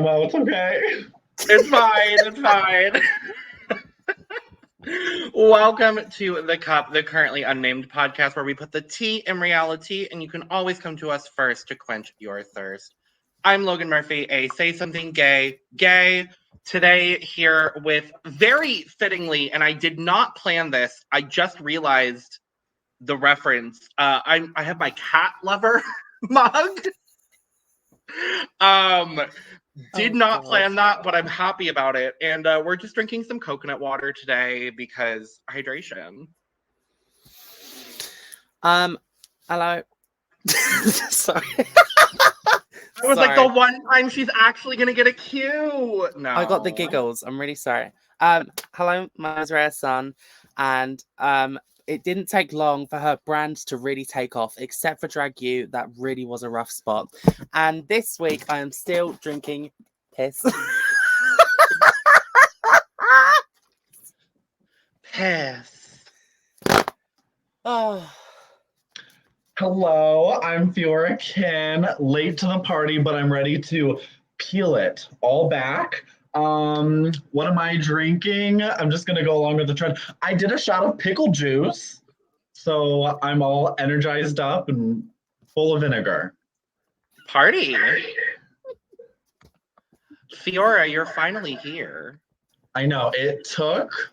memo. It's okay. It's fine. It's fine. Welcome to The Cup, the currently unnamed podcast where we put the tea in reality, and you can always come to us first to quench your thirst. I'm Logan Murphy, a Say Something Gay. Today here with, very fittingly, and I did not plan this, I just realized the reference. I have my cat lover mug. Did not plan that, but I'm happy about it. And we're just drinking some coconut water today because hydration. Hello. Sorry. I was like, the one time she's actually gonna get a cue. No. I got the giggles. I'm really sorry. Hello, my name's Reya Sun, and it didn't take long for her brand to really take off, except for Drag You. That really was a rough spot. And this week, I am still drinking piss. Piss. Oh. Hello, I'm Fiora Kin. Late to the party, but I'm ready to peel it all back. What am I drinking? I'm just gonna go along with the trend. I did a shot of pickle juice, so I'm all energized up and full of vinegar. Party. Fiora, you're finally here. I know, it took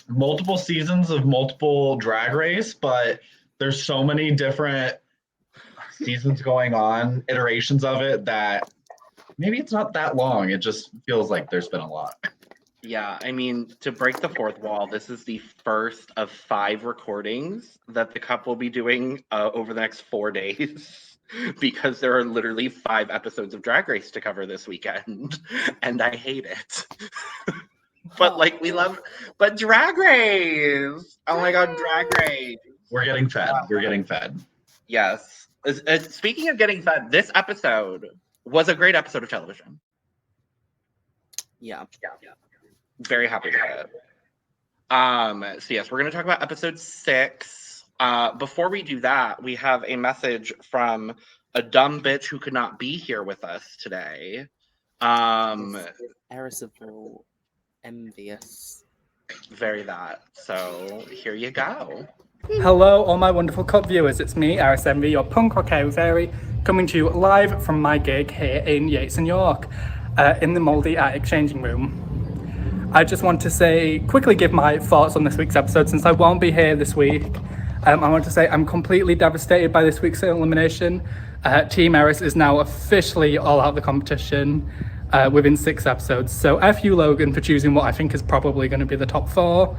multiple seasons of multiple Drag Race, but there's so many different seasons going on, iterations of it, that maybe it's not that long. It just feels like there's been a lot. Yeah, I mean, to break the fourth wall, this is the first of 5 recordings that the Cup will be doing over the next 4 days because there are literally 5 episodes of Drag Race to cover this weekend, and I hate it. But like, we love, but Drag Race! Oh my God, Drag Race! We're getting fed. We're getting fed. Yes. Speaking of getting fed, this episode was a great episode of television. Yeah. Very happy with it. So yes, we're going to talk about episode 6. Before we do that, we have a message from a dumb bitch who could not be here with us today. Irresistible, envious. Very that. So here you go. Hello, all my wonderful Cup viewers. It's me, RSMV, your punk rock fairy, coming to you live from my gig here in Yates and York, in the Mouldy Attic Changing Room. I just want to quickly give my thoughts on this week's episode, since I won't be here this week. I want to say I'm completely devastated by this week's elimination. Team Eris is now officially all out of the competition within 6 episodes. So F you, Logan, for choosing what I think is probably going to be the top 4.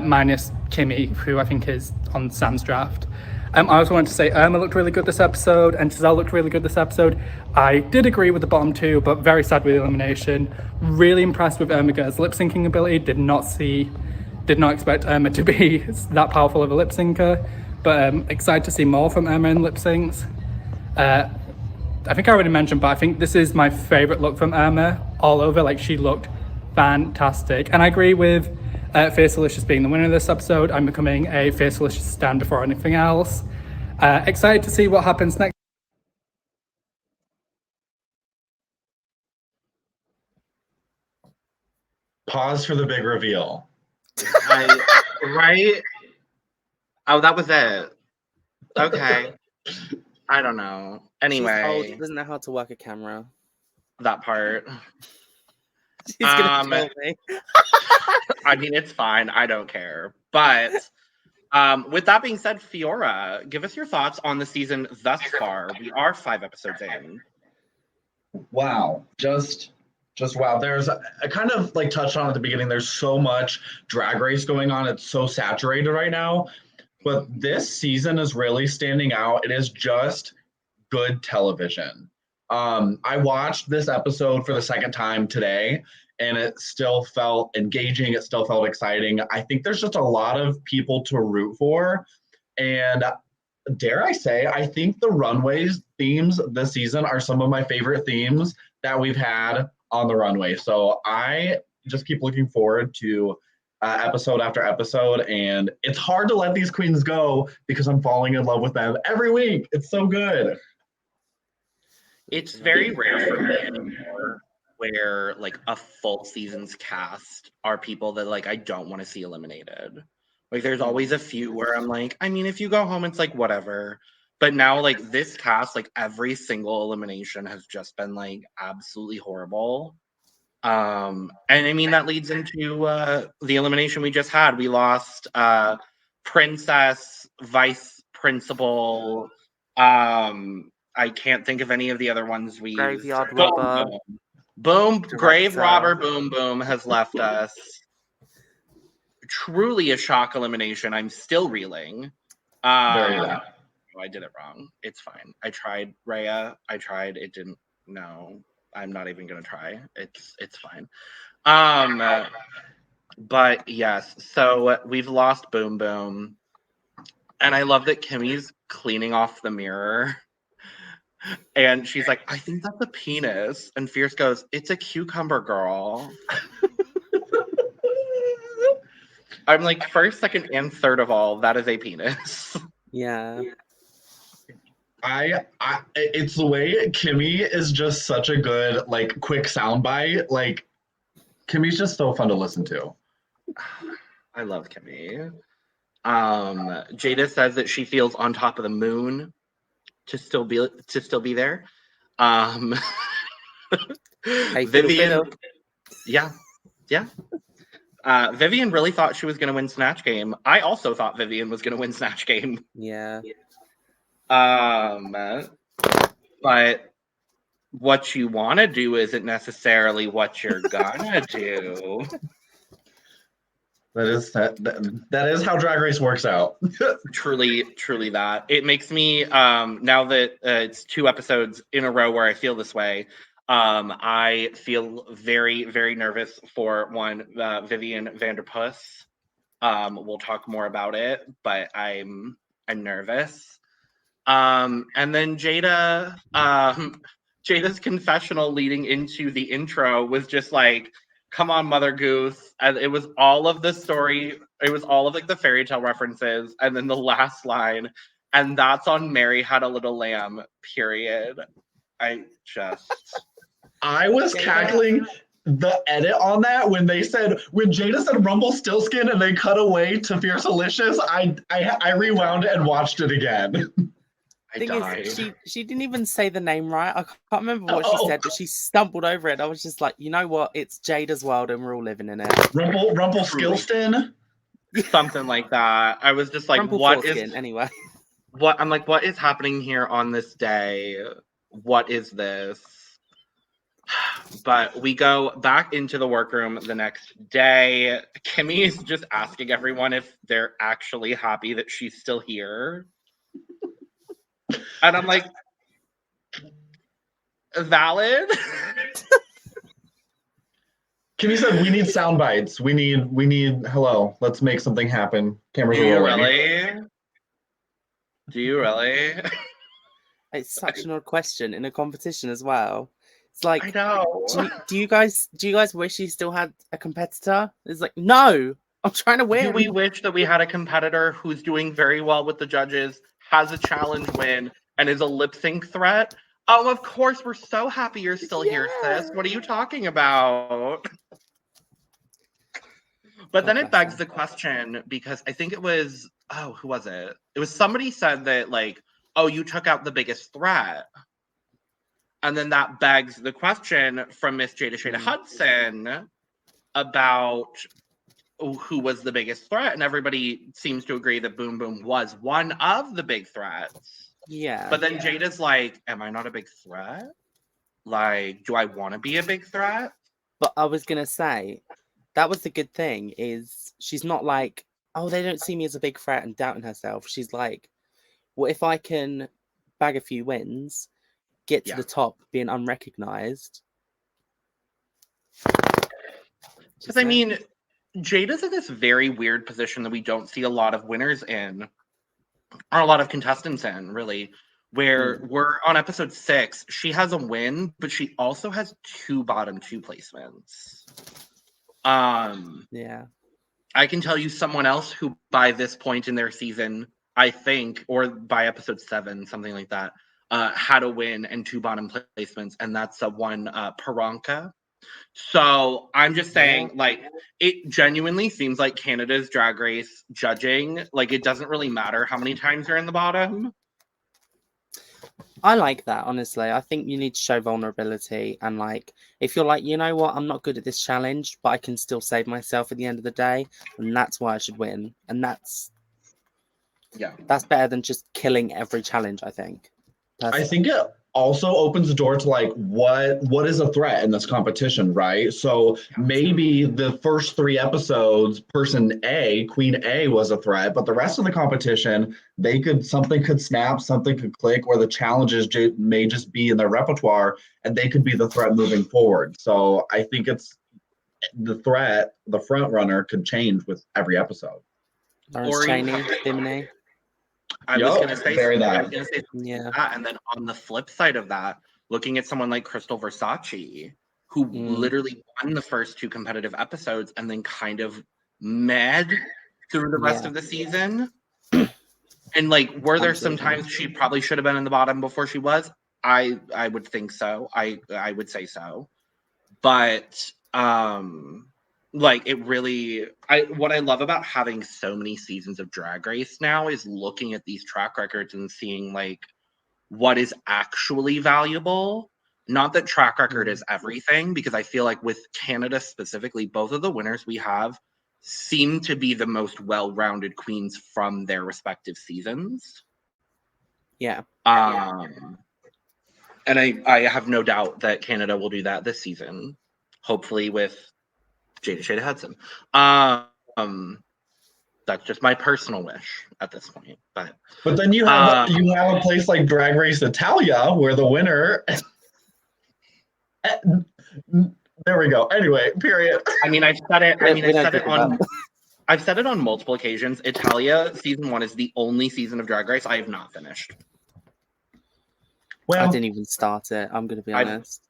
Minus Kimmy, who I think is on Sam's draft. I also wanted to say Irma looked really good this episode, and Gisele looked really good this episode. I did agree with the bottom 2, but very sad with the elimination. Really impressed with Irma Gerd's lip syncing ability. Did not expect Irma to be that powerful of a lip syncer, but excited to see more from Irma in lip syncs. I think I already mentioned, but I think this is my favorite look from Irma all over. Like, she looked fantastic, and I agree with Fiercalicious being the winner of this episode. I'm becoming a Fiercalicious stan before anything else. Excited to see what happens next. Pause for the big reveal. Right? Oh, that was it. Okay. I don't know. Anyway. She's old, doesn't know how to work a camera. That part. She's gonna kill me. I mean, it's fine. I don't care. But with that being said, Fiora, give us your thoughts on the season thus far. We are 5 episodes in. Wow. Just wow. There's I kind of like touched on at the beginning. There's so much Drag Race going on. It's so saturated right now. But this season is really standing out. It is just good television. I watched this episode for the 2nd time today, and it still felt engaging. It still felt exciting. I think there's just a lot of people to root for. And dare I say, I think the Runway's themes this season are some of my favorite themes that we've had on the Runway. So I just keep looking forward to episode after episode. And it's hard to let these queens go because I'm falling in love with them every week. It's so good. It's very rare for me anymore where like a full season's cast are people that like I don't want to see eliminated. Like there's always a few where I'm like, I mean, if you go home, it's like whatever. But now like this cast, like every single elimination has just been like absolutely horrible. And I mean that leads into the elimination we just had. We lost Princess, Vice Principal. I can't think of any of the other ones we Graveyard used. Robber. Boom, Grave Director. Robber Boom Boom has left us. Truly a shock elimination. I'm still reeling. Very loud. I did it wrong. It's fine. I tried Reya. I tried. It didn't. No, I'm not even gonna try. It's fine. But yes. So we've lost Boom Boom, and I love that Kimmy's cleaning off the mirror. And she's like, I think that's a penis. And Fierce goes, it's a cucumber, girl. I'm like, first, second, and third of all, that is a penis. Yeah. It's the way Kimmy is just such a good, like, quick soundbite. Like, Kimmy's just so fun to listen to. I love Kimmy. Jada says that she feels on top of the moon to still be there. Hey, Vivian, yeah. Vivian really thought she was going to win Snatch Game. I also thought Vivian was going to win Snatch Game. Yeah. But what you want to do isn't necessarily what you're gonna do. That is how Drag Race works out. Truly that. It makes me, now that it's 2 episodes in a row where I feel this way, I feel very, very nervous for one, Vivian Vanderpuss. We'll talk more about it, but I'm nervous. And then Jada, Jada's confessional leading into the intro was just like, come on, Mother Goose. And it was all of the story. It was all of like the fairy tale references. And then the last line, and that's on Mary Had a Little Lamb, period. I was cackling the edit on that when Jada said Rumpelstiltskin and they cut away to Fiercalicious. I rewound it and watched it again. She didn't even say the name right. I can't remember what she said, but she stumbled over it. I was just like, you know what? It's Jada's world and we're all living in it. Rumpelstiltskin? Something like that. I was just like, what is anyway? I'm like, what is happening here on this day? What is this? But we go back into the workroom the next day. Kimmy is just asking everyone if they're actually happy that she's still here. And I'm like, valid? Kimmy said, we need sound bites. We need, hello, let's make something happen. Cameras are rolling. Do you really? It's such an odd question in a competition as well. It's like, I know. Do you guys wish you still had a competitor? It's like, no, I'm trying to win. Do we wish that we had a competitor who's doing very well with the judges, has a challenge win, and is a lip sync threat? Oh, of course, we're so happy you're still here, sis. What are you talking about? But then it begs the question, because I think it was, who was it? It was somebody said that, like, oh, you took out the biggest threat. And then that begs the question from Miss Shada Hudson about who was the biggest threat. And everybody seems to agree that Boom Boom was one of the big threats. Yeah. But then Jada's like, am I not a big threat? Like, do I want to be a big threat? But I was going to say, that was the good thing, is she's not like, oh, they don't see me as a big threat and doubting herself. She's like, well, if I can bag a few wins, get to the top being unrecognized. Because I mean, Jada's in this very weird position that we don't see a lot of winners in, or a lot of contestants in, really, where we're on episode 6. She has a win, but she also has 2 bottom 2 placements. Yeah. I can tell you someone else who by this point in their season, I think, or by episode 7, something like that, had a win and 2 bottom placements, and that's one Paranka. So I'm just saying, like, it genuinely seems like Canada's Drag Race judging, like, it doesn't really matter how many times you're in the bottom. I like that, honestly. I think you need to show vulnerability. And, like, if you're like, you know what, I'm not good at this challenge, but I can still save myself at the end of the day, and that's why I should win. And that's better than just killing every challenge, I think. I think it also opens the door to like what is a threat in this competition, right? So maybe the first 3 episodes, person A, Queen A was a threat, but the rest of the competition, something could snap, something could click, or the challenges may just be in their repertoire, and they could be the threat moving forward. So I think it's the threat, the front runner could change with every episode. Lawrence Chaney, Bimini. I was going to say yeah. That, and then on the flip side of that, looking at someone like Crystal Versace, who literally won the first 2 competitive episodes and then kind of med through the rest of the season. And like, were there some times she probably should have been in the bottom before she was? I would think so. I would say so. But like, it really, what I love about having so many seasons of Drag Race now is looking at these track records and seeing like what is actually valuable. Not that track record is everything, because I feel like with Canada specifically, both of the winners we have seem to be the most well-rounded queens from their respective seasons. Yeah. And I have no doubt that Canada will do that this season, hopefully with Shada Hudson. That's just my personal wish at this point. But then you have a place like Drag Race Italia where the winner. There we go. Anyway, period. I mean, I've said it on multiple occasions. Italia season 1 is the only season of Drag Race I have not finished. Well, I didn't even start it. I'm going to be honest.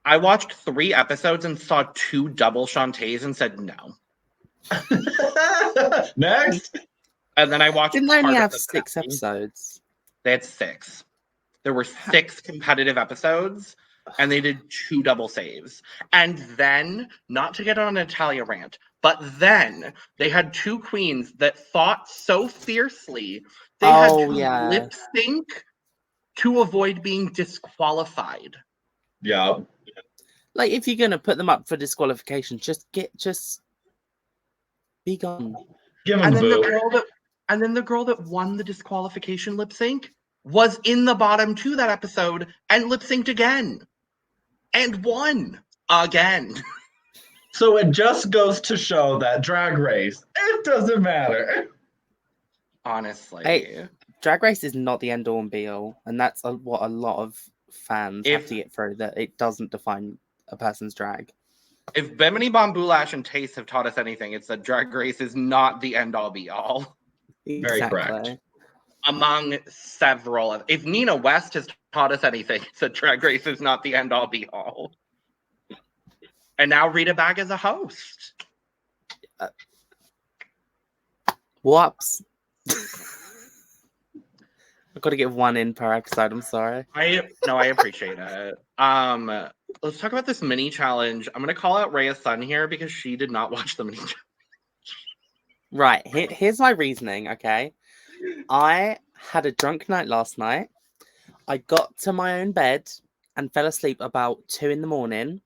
I watched 3 episodes and saw 2 double Shantays and said no. Next. And then I watched. Didn't they only have 6 episodes? They had 6. There were 6 competitive episodes, and they did 2 double saves. And then, not to get on an Italia rant, but then they had 2 queens that fought so fiercely they had to lip sync to avoid being disqualified. Yeah. Like, if you're gonna put them up for disqualification, just be gone. And then the girl that won the disqualification lip sync was in the bottom 2 that episode and lip synced again and won again. So it just goes to show that Drag Race, it doesn't matter. Honestly, hey, Drag Race is not the end all and be all, and that's what a lot of fans have to get through, that it doesn't define a person's drag. If Bimini Bombulash and Taste have taught us anything, it's that Drag Race is not the end all be all. Very correct. Among several. If Nina West has taught us anything, it's that Drag Race is not the end all be all. And now Rita Bag is a host. Whoops. I've got to get 1 in per episode. I'm sorry. I appreciate it. Let's talk about this mini challenge. I'm going to call out Reya's son here because she did not watch the mini challenge. Right. Here's my reasoning, okay? I had a drunk night last night. I got to my own bed and fell asleep about 2 a.m.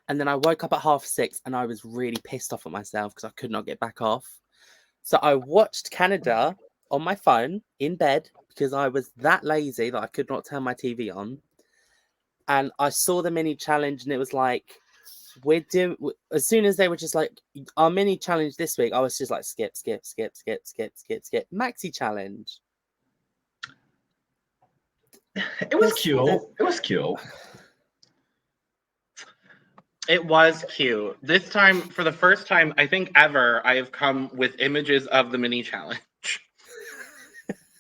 And then I woke up at 6:30 and I was really pissed off at myself because I could not get back off. So I watched Canada on my phone in bed because I was that lazy that I could not turn my TV on. And I saw the mini challenge and it was like, as soon as they were just like, our mini challenge this week, I was just like, skip. Maxi challenge. It was cute. It was cute. It was cute. This time, for the first time, I think ever, I have come with images of the mini challenge.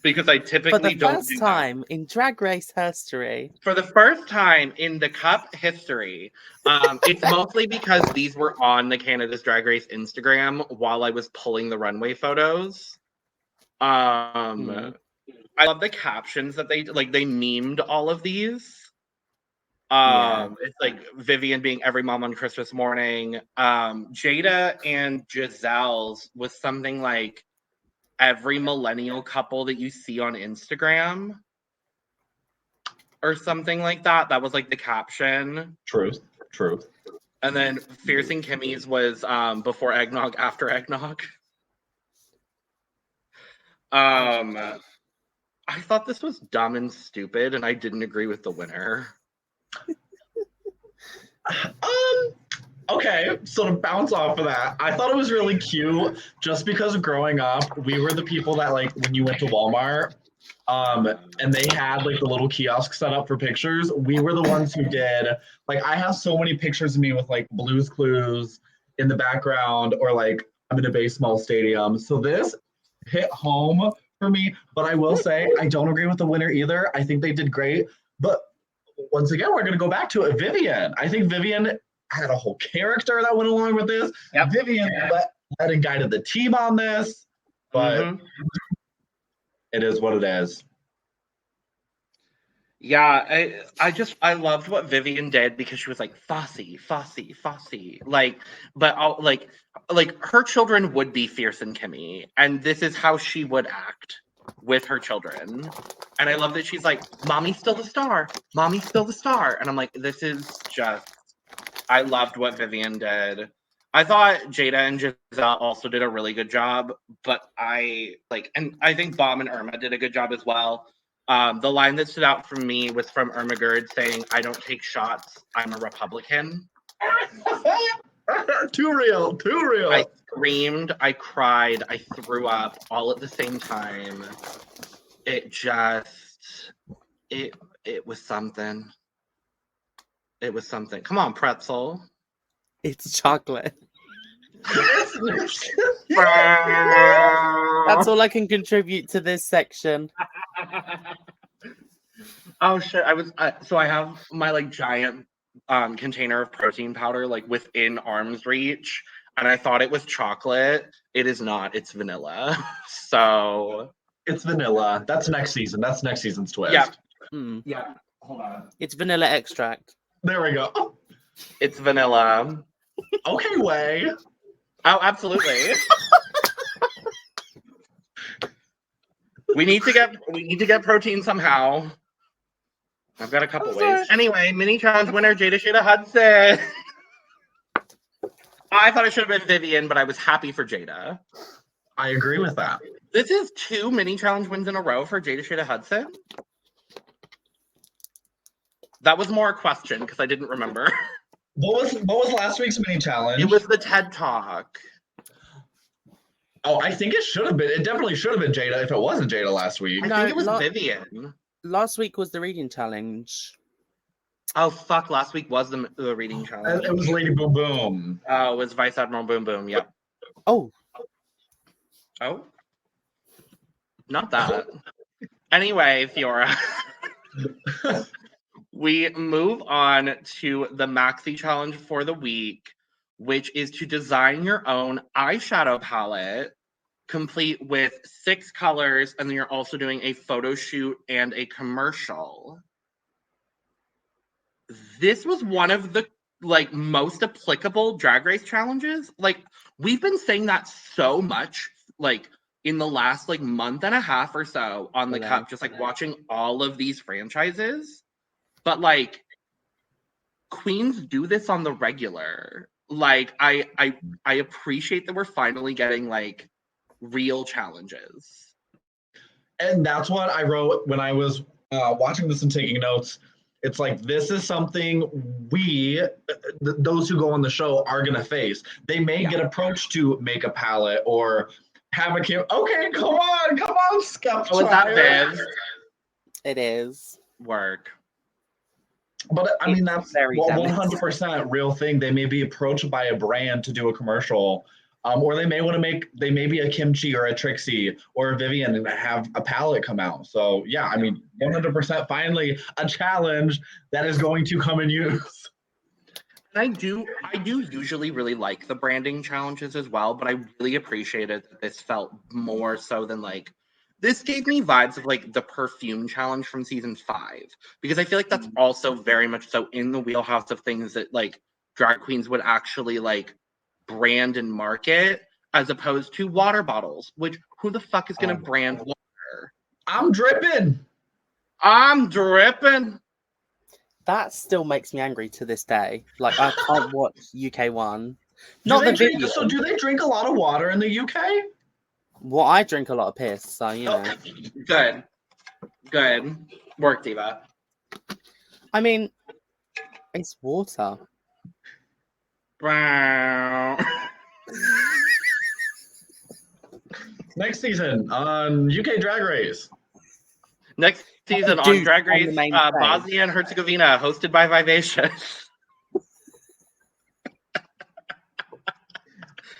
Because I typically don't do that. For the first time in Drag Race history. For the first time in the Cup history. It's mostly because these were on the Canada's Drag Race Instagram while I was pulling the runway photos. I love the captions that they memed all of these. It's like Vivian being every mom on Christmas morning. Jada and Giselle's was something like every millennial couple that you see on Instagram or something like that. That was like the caption. Truth. And then Fierce and Kimmy's was before eggnog, after eggnog. I thought this was dumb and stupid, and I didn't agree with the winner. Okay, so to bounce off of that, I thought it was really cute just because growing up, we were the people that like when you went to Walmart, and they had like the little kiosk set up for pictures. We were the ones who did, like, I have so many pictures of me with like Blue's Clues in the background, or like I'm in a baseball stadium. So this hit home for me, but I will say I don't agree with the winner either. I think they did great, but once again, we're going to go back to it. Vivian. I think Vivian had a whole character that went along with this. Yep. Vivian led and guided the team on this, but it is what it is. Yeah, I loved what Vivian did because she was like fussy, like, but like her children would be Fierce and Kimmy, and this is how she would act with her children. And I love that she's like, "Mommy's still the star, Mommy's still the star," and I'm like, this is just. I loved what Vivian did. I thought Jada and Gisele also did a really good job, but I think Bomb and Irma did a good job as well. The line that stood out for me was from Irma Gerd saying, "I don't take shots, I'm a Republican." Too real. I screamed, I cried, I threw up all at the same time. It was something. It was something. Come on, pretzel. It's chocolate. That's That's all I can contribute to this section. Oh shit! I have my like giant container of protein powder like within arm's reach, and I thought it was chocolate. It is not. It's vanilla. So it's vanilla. That's next season. That's next season's twist. Yeah. Yeah. Hold on. It's vanilla extract. There we go. It's vanilla. Okay, Way. Oh, absolutely. We need to get protein somehow. I've got a couple ways. Anyway, mini challenge winner Jada Shada Hudson. I thought it should have been Vivian, but I was happy for Jada. I agree with that. This is 2 mini challenge wins in a row for Jada Shada Hudson. That was more a question because I didn't remember. What was last week's mini challenge? It was the TED Talk. Oh, I think it should have been. It definitely should have been Jada if it wasn't Jada last week. I think it was Vivian. Last week was the reading challenge. Oh, fuck. Last week was the reading challenge. It was Lady Boom Boom. Oh, it was Vice Admiral Boom Boom. Yep. Oh. Not that. Anyway, Fiora. We move on to the Maxi Challenge for the week, which is to design your own eyeshadow palette, complete with 6 colors, and then you're also doing a photo shoot and a commercial. This was one of the like most applicable Drag Race challenges. Like, we've been saying that so much, like in the last like month and a half or so on the Cup, just like watching all of these franchises. But like, queens do this on the regular. Like, I appreciate that we're finally getting like real challenges. And that's what I wrote when I was watching this and taking notes. It's like, this is something those who go on the show are gonna face. They may get approached to make a palette or have a kid. Okay, come on, Skepta. Oh, is that Viv? It is. Work. But I mean, that's very 100% real thing. They may be approached by a brand to do a commercial, or they may want to they may be a Kimchi or a Trixie or a Vivian and have a palette come out. So yeah, I mean, 100% finally a challenge that is going to come in use. And I do usually really like the branding challenges as well, but I really appreciated that this felt more so than like This gave me vibes of like the perfume challenge from season 5, because I feel like that's also very much so in the wheelhouse of things that like drag queens would actually like brand and market, as opposed to water bottles, which who the fuck is gonna brand water? I'm dripping. I'm dripping. That still makes me angry to this day. Like, I can't watch UK one. Do Not they the drink, video. so do they drink a lot of water in the UK? Well, I drink a lot of piss, so you know. Good. Good. Work, Diva. I mean, it's water. Brown. Next season on UK Drag Race. Next season on Dude, Drag on the Race, main stage. Bosnia and Herzegovina, hosted by Vivacious.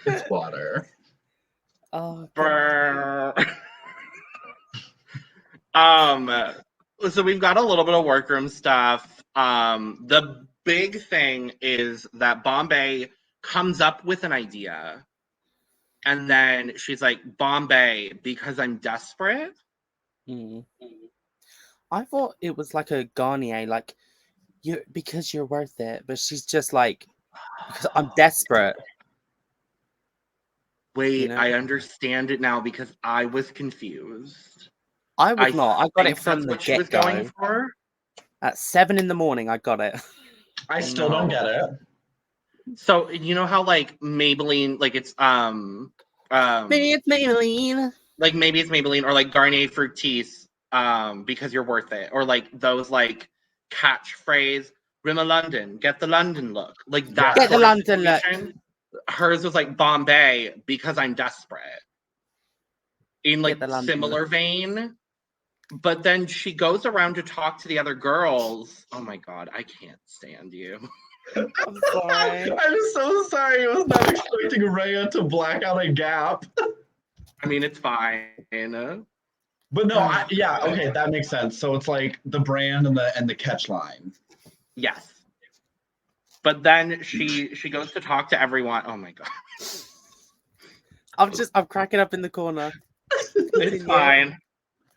It's water. Oh, So we've got a little bit of workroom stuff. The big thing is that Bombae comes up with an idea, and then she's like, Bombae, because I'm desperate. I thought it was like a Garnier, like because you're worth it, but she's just like, because I'm desperate. Wait, You know? I understand it now because I was confused. I was not. I got think it from that's the what she was get-go. going for. At 7 a.m, I got it. I still don't get it. So you know how like Maybelline, like it's Maybe it's Maybelline. like maybe it's Maybelline, or like Garnier Fructis, because you're worth it, or like those like catchphrase, Rimmel London, get the London look, like that. Get the sort of London look. situation. Hers was like Bombae, because I'm desperate, in like Get the London similar look. vein. But then she goes around to talk to the other girls. Oh my god, I can't stand you. I'm sorry. I'm so sorry. I was not expecting Reya to black out a gap. I mean, it's fine. But no, yeah, okay, that makes sense. So it's like the brand and the catch line. Yes. But then she goes to talk to everyone. Oh my god. I'm cracking up in the corner. It's fine.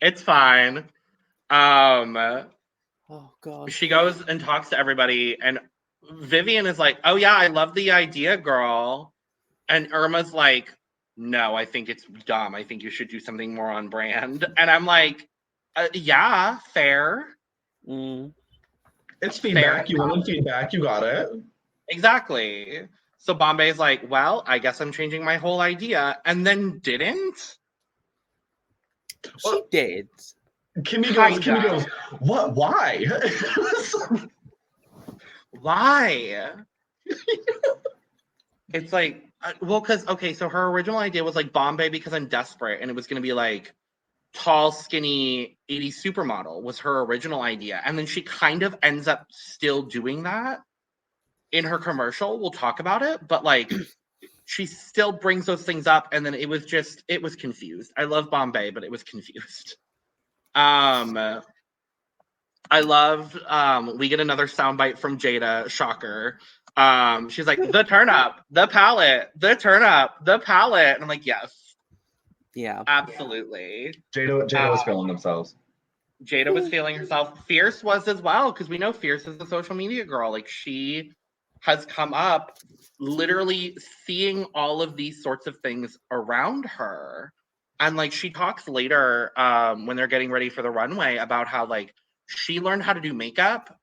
It's fine. Oh god. She goes and talks to everybody, and Vivian is like, "Oh yeah, I love the idea, girl." And Irma's like, "No, I think it's dumb. I think you should do something more on brand." And I'm like, "Yeah, fair." It's feedback. You wanted feedback. You got it. Exactly. So Bombae's like, "Well, I guess I'm changing my whole idea," and then didn't. She did. Kimmy goes, what? Why? Why? It's like, well, because, okay, so her original idea was like Bombae because I'm desperate, and it was going to be like tall, skinny 80s supermodel was her original idea. And then she kind of ends up still doing that in her commercial. We'll talk about it, but like she still brings those things up, and then it was confused. I love Bombae, but it was confused. I love we get another soundbite from Jada, shocker. She's like, the turn up, the palette, the turn up, the palette. And I'm like, yes. Yeah. Absolutely. Jada was feeling themselves. Jada was feeling herself. Fierce was as well, because we know Fierce is a social media girl. Like, she has come up literally seeing all of these sorts of things around her. And like she talks later when they're getting ready for the runway about how like she learned how to do makeup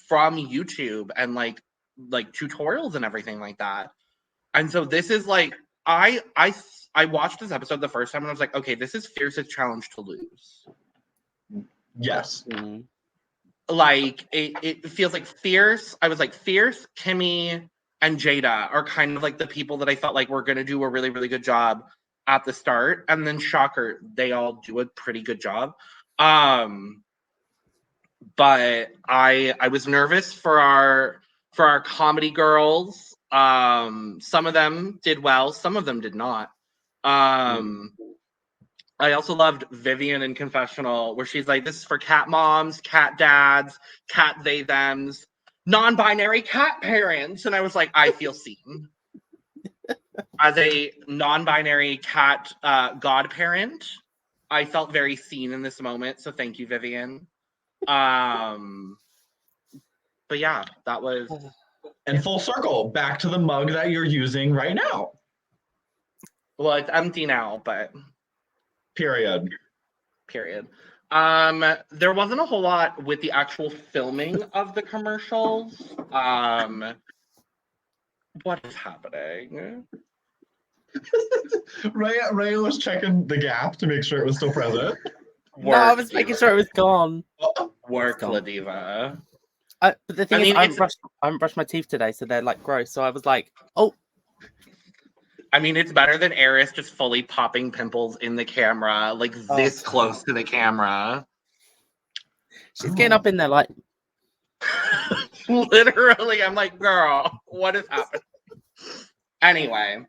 from YouTube and like tutorials and everything like that. And so this is like I watched this episode the first time and I was like, okay, this is Fierce's challenge to lose. Yes. Like it feels like Fierce. I was like, Fierce, Kimmy, and Jada are kind of like the people that I felt like were gonna do a really, really good job at the start, and then shocker, they all do a pretty good job. But I was nervous for our comedy girls. Some of them did well, some of them did not. I also loved Vivian in confessional, where she's like, this is for cat moms, cat dads, cat they thems, non-binary cat parents. And I was like, I feel seen. As a non-binary cat godparent, I felt very seen in this moment, so thank you, Vivian. But yeah, that was. And full circle, back to the mug that you're using right now. Well, it's empty now, but Period. There wasn't a whole lot with the actual filming of the commercials. What is happening? Raya was checking the gap to make sure it was still present. No, I was making sure it was gone. Work, gone. La Diva. But the thing is, mean, I haven't brushed my teeth today, so they're like gross. So I was like, oh. I mean, it's better than Eris just fully popping pimples in the camera, like this close to the camera. She's getting up in there like. Literally, I'm like, girl, what is happening? Anyway,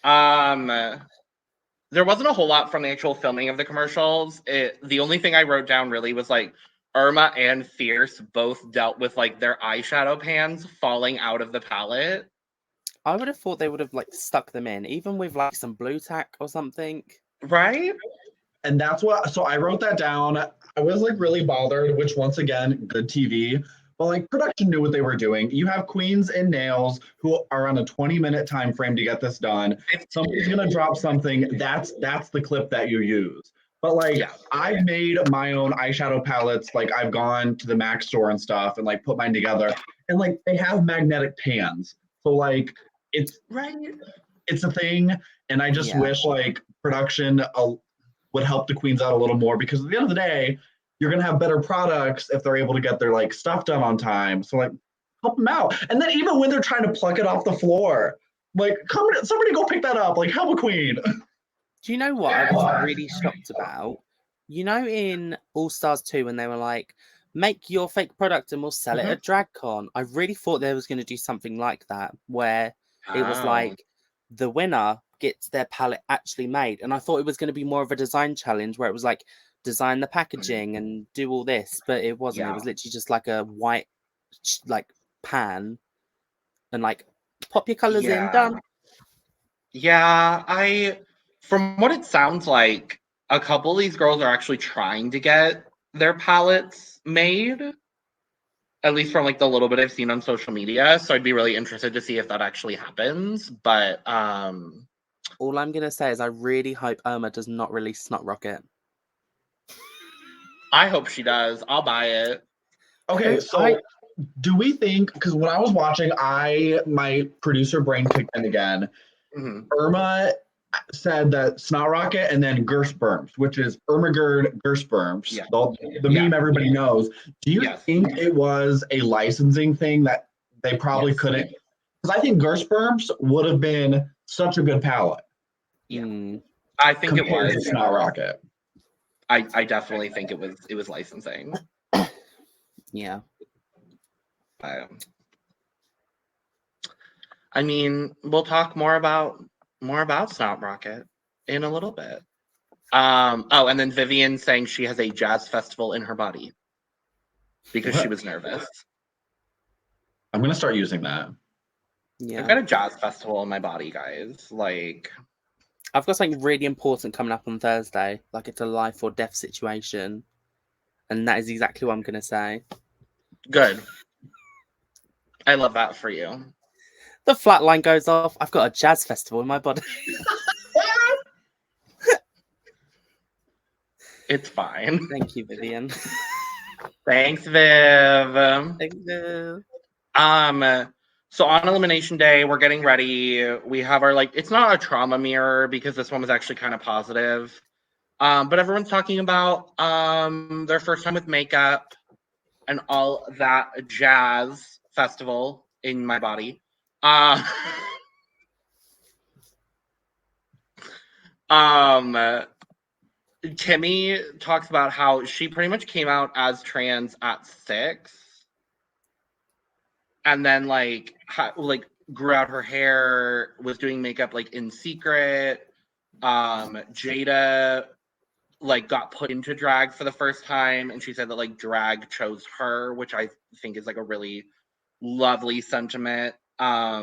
there wasn't a whole lot from the actual filming of the commercials. The only thing I wrote down really was like Irma and Fierce both dealt with like their eyeshadow pans falling out of the palette. I would have thought they would have like stuck them in, even with like some blue tack or something. Right? And that's what, so I wrote that down. I was like really bothered, which once again, good TV. But like production knew what they were doing. You have queens in nails who are on a 20-minute time frame to get this done. Somebody's gonna drop something. That's the clip that you use. But like I've made my own eyeshadow palettes. Like I've gone to the Mac store and stuff and like put mine together. And like they have magnetic pans. So like it's a thing. And I just wish like production would help the queens out a little more, because at the end of the day, you're gonna have better products if they're able to get their like stuff done on time. So like help them out. And then even when they're trying to pluck it off the floor, like somebody go pick that up, like help a queen. Do you know what I was really shocked about? You know, in All Stars 2, when they were like, make your fake product and we'll sell it at DragCon. I really thought they was going to do something like that, where it was like the winner gets their palette actually made. And I thought it was going to be more of a design challenge where it was like, design the packaging and do all this, but it wasn't. It was literally just like a white like pan and like pop your colors in, done. From what it sounds like, a couple of these girls are actually trying to get their palettes made, at least from like the little bit I've seen on social media. So I'd be really interested to see if that actually happens. But all I'm gonna say is I really hope Irma does not release Snot Rocket. I hope she does. I'll buy it. Okay, so do we think, because when I was watching, my producer brain kicked in again. Irma said that Snot Rocket and then Gersperms, which is Irma Gerd Gersperms, the meme everybody knows. Do you think it was a licensing thing that they probably couldn't? Because I think Gersperms would have been such a good palette. I think it was Snot Rocket. I definitely think it was licensing. I mean, we'll talk more about Snot Rocket in a little bit. And then Vivian saying she has a jazz festival in her body because she was nervous. I'm gonna start using that. I've got a jazz festival in my body, guys. Like, I've got something really important coming up on Thursday. Like, it's a life or death situation. And that is exactly what I'm going to say. Good. I love that for you. The flat line goes off. I've got a jazz festival in my body. It's fine. Thank you, Vivian. Thanks, Viv. Thanks, Viv. So on Elimination Day, we're getting ready. We have our, like, it's not a trauma mirror because this one was actually kind of positive. But everyone's talking about their first time with makeup and all that jazz festival in my body. Kimmy talks about how she pretty much came out as trans at 6. And then like grew out her hair, was doing makeup like in secret. Jada like got put into drag for the first time, and she said that like drag chose her, which I think is like a really lovely sentiment. I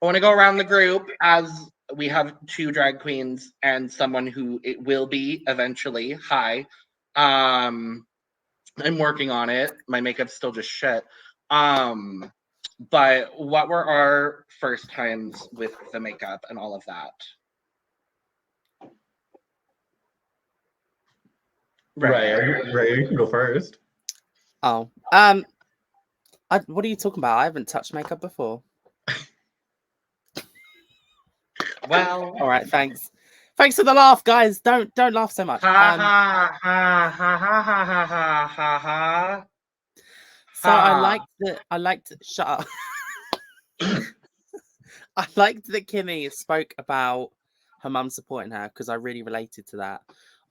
want to go around the group as we have 2 drag queens and someone who it will be eventually. Hi. I'm working on it. My makeup's still just shit. But what were our first times with the makeup and all of that? Right, you can go first. Oh, what are you talking about? I haven't touched makeup before. Well, all right, thanks. Thanks for the laugh, guys. Don't laugh so much. Ha ha ha ha ha ha ha ha ha ha. So I liked shut up. I liked that Kimmy spoke about her mum supporting her because I really related to that.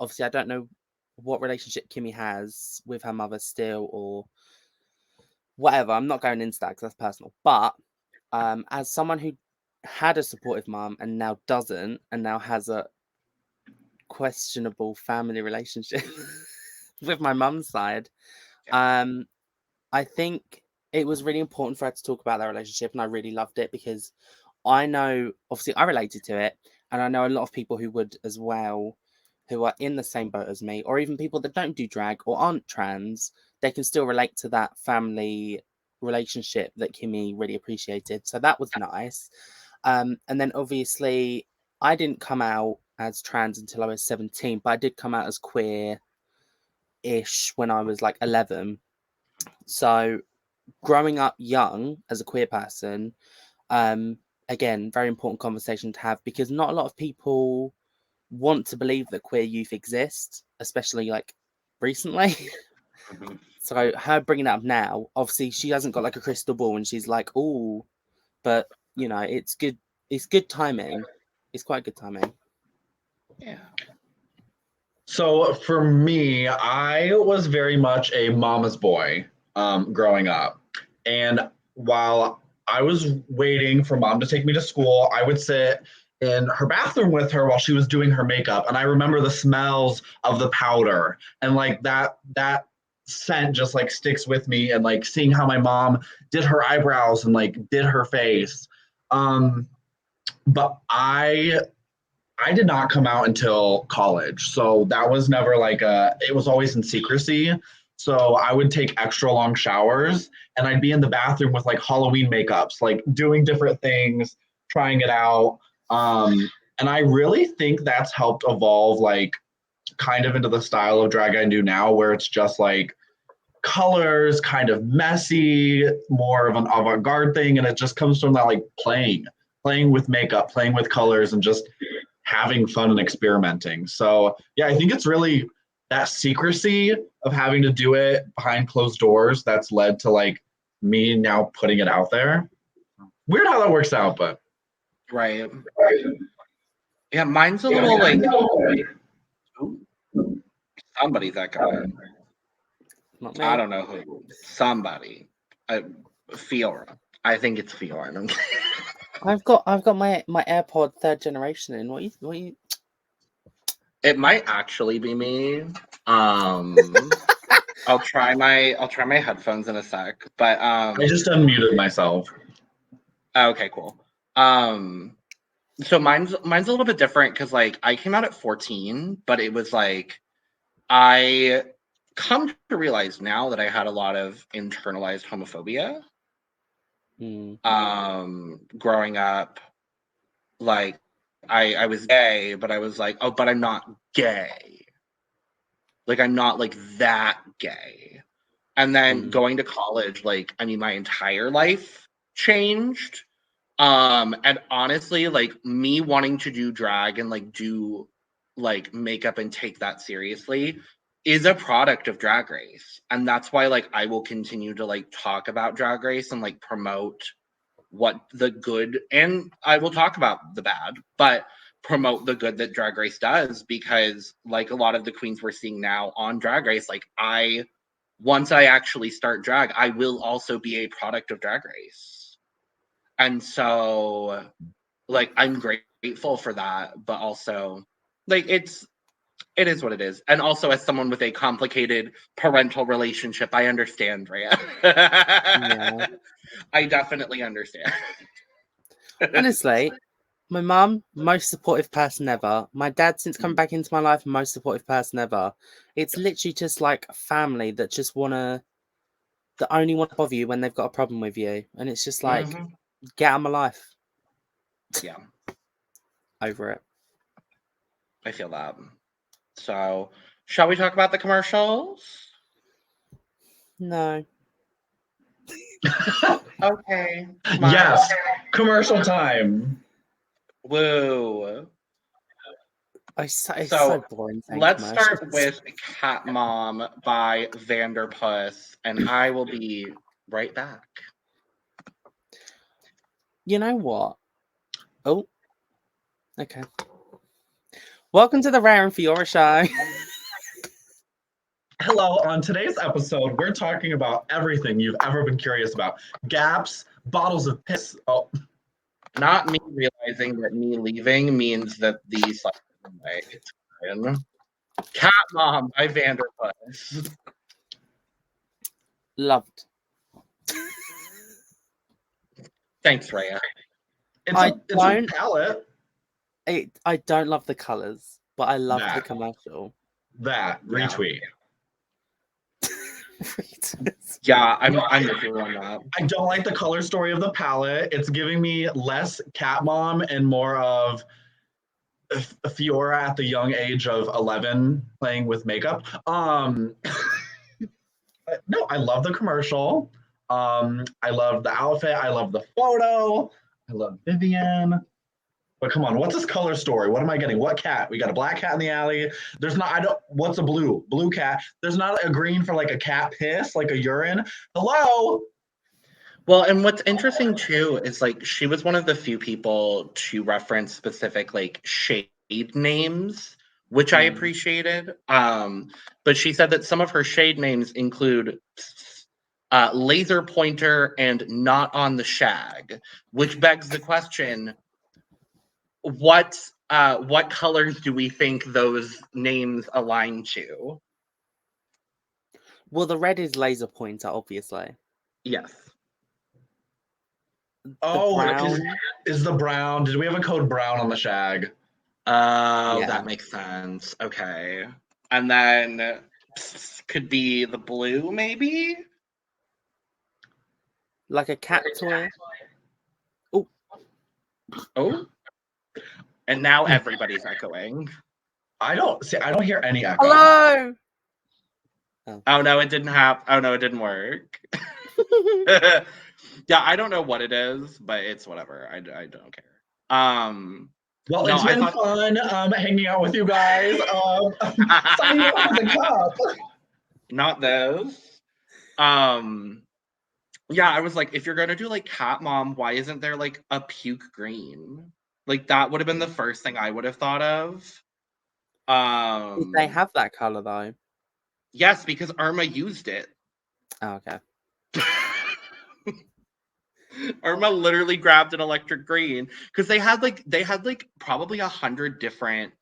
Obviously, I don't know what relationship Kimmy has with her mother still or whatever. I'm not going into that because that's personal. But as someone who had a supportive mum and now doesn't, and now has a questionable family relationship with my mum's side, I think it was really important for her to talk about that relationship, and I really loved it because I know, obviously, I related to it, and I know a lot of people who would as well, who are in the same boat as me, or even people that don't do drag or aren't trans, they can still relate to that family relationship that Kimmy really appreciated. So that was nice. And then obviously, I didn't come out as trans until I was 17, but I did come out as queer-ish when I was like 11. So growing up young as a queer person, again, very important conversation to have because not a lot of people want to believe that queer youth exist, especially like recently. So her bringing it up now, obviously she hasn't got like a crystal ball and she's like, oh, but you know, it's good timing. It's quite good timing. Yeah. So for me, I was very much a mama's boy growing up. And while I was waiting for mom to take me to school, I would sit in her bathroom with her while she was doing her makeup. And I remember the smells of the powder and like that scent just like sticks with me, and like seeing how my mom did her eyebrows and like did her face. But I did not come out until college. So that was never like it was always in secrecy. So I would take extra long showers and I'd be in the bathroom with like Halloween makeups, like doing different things, trying it out. And I really think that's helped evolve like kind of into the style of drag I do now, where it's just like colors, kind of messy, more of an avant-garde thing. And it just comes from that like playing with makeup, playing with colors, and just having fun and experimenting. So yeah, I think it's really that secrecy of having to do it behind closed doors that's led to like me now putting it out there. Weird how that works out, but right. Yeah, mine's a little like somebody's echoing. I don't know who. Somebody. Fiora. I think it's Fiora. I've got my AirPod 3rd generation in. What you? It might actually be me. I'll try my headphones in a sec. But I just unmuted myself. Okay, cool. So mine's a little bit different because like I came out at 14, but it was like I come to realize now that I had a lot of internalized homophobia. Growing up, like I was gay, but I was like, oh, but I'm not gay. Like I'm not like that gay. And then going to college, like, I mean, my entire life changed. And honestly, like me wanting to do drag and like do like makeup and take that seriously is a product of Drag Race. And that's why like I will continue to like talk about Drag Race and like promote what the good, and I will talk about the bad, but promote the good that Drag Race does, because like a lot of the queens we're seeing now on Drag Race, like once I actually start drag, I will also be a product of Drag Race. And so like I'm grateful for that, but also like it is what it is. And also as someone with a complicated parental relationship, I understand, Reya. Yeah. I definitely understand. Honestly, My mum, most supportive person ever. My dad, since coming back into my life, most supportive person ever. It's literally just like family that just that only want to bother you when they've got a problem with you. And it's just like, get out of my life. Yeah. Over it. I feel that. So, shall we talk about the commercials? No. Okay. Yes. Commercial time. Woo. It's so So, boring. let's start with Cat Mom by Vanderpuss, and I will be right back. You know what? Oh. Okay. Welcome to the Reya and Fiora show. Hello, on today's episode, we're talking about everything you've ever been curious about. Gaps, bottles of piss. Oh, Not me realizing that me leaving means that the cycle is away. It's fine. Cat Mom by Vanderpuss. Loved. Thanks, Reya. it's a palette. I don't love the colours, but I love the That. commercial. Retweet. Yeah, I'm with you on that. I don't like the color story of the palette. It's giving me less Cat Mom and more of Fiora at the young age of 11 playing with makeup. No, I love the commercial. I love the outfit. I love the photo. I love Vivian. But come on, what's this color story? What am I getting? What cat? We got a black cat in the alley. There's not, what's a blue? Blue cat. There's not a green for like a cat piss, like a urine. Hello? Well, and what's interesting too is like she was one of the few people to reference specific like shade names, which I appreciated. But she said that some of her shade names include laser pointer and not on the shag, which begs the question, what colors do we think those names align to? Well, the red is laser pointer, obviously. Yes. Brown. Is the brown? Did we have a code brown on the shag? Oh, Yeah. that makes sense. Okay. And then could be the blue, maybe? Like a cat toy. Oh. And now everybody's echoing. I don't hear any echo. Hello. Oh no, it didn't it didn't work. Yeah, I don't know what it is, but it's whatever. I don't care. Well, it's been fun hanging out with you guys. Signing you up with a cup. Not those. Yeah, I was like, if you're gonna do like Cat Mom, why isn't there like a puke green? Like that would have been the first thing I would have thought of. Did they have that color though? Yes, because Irma used it. Oh, okay. Irma literally grabbed an electric green because they had like probably 100 different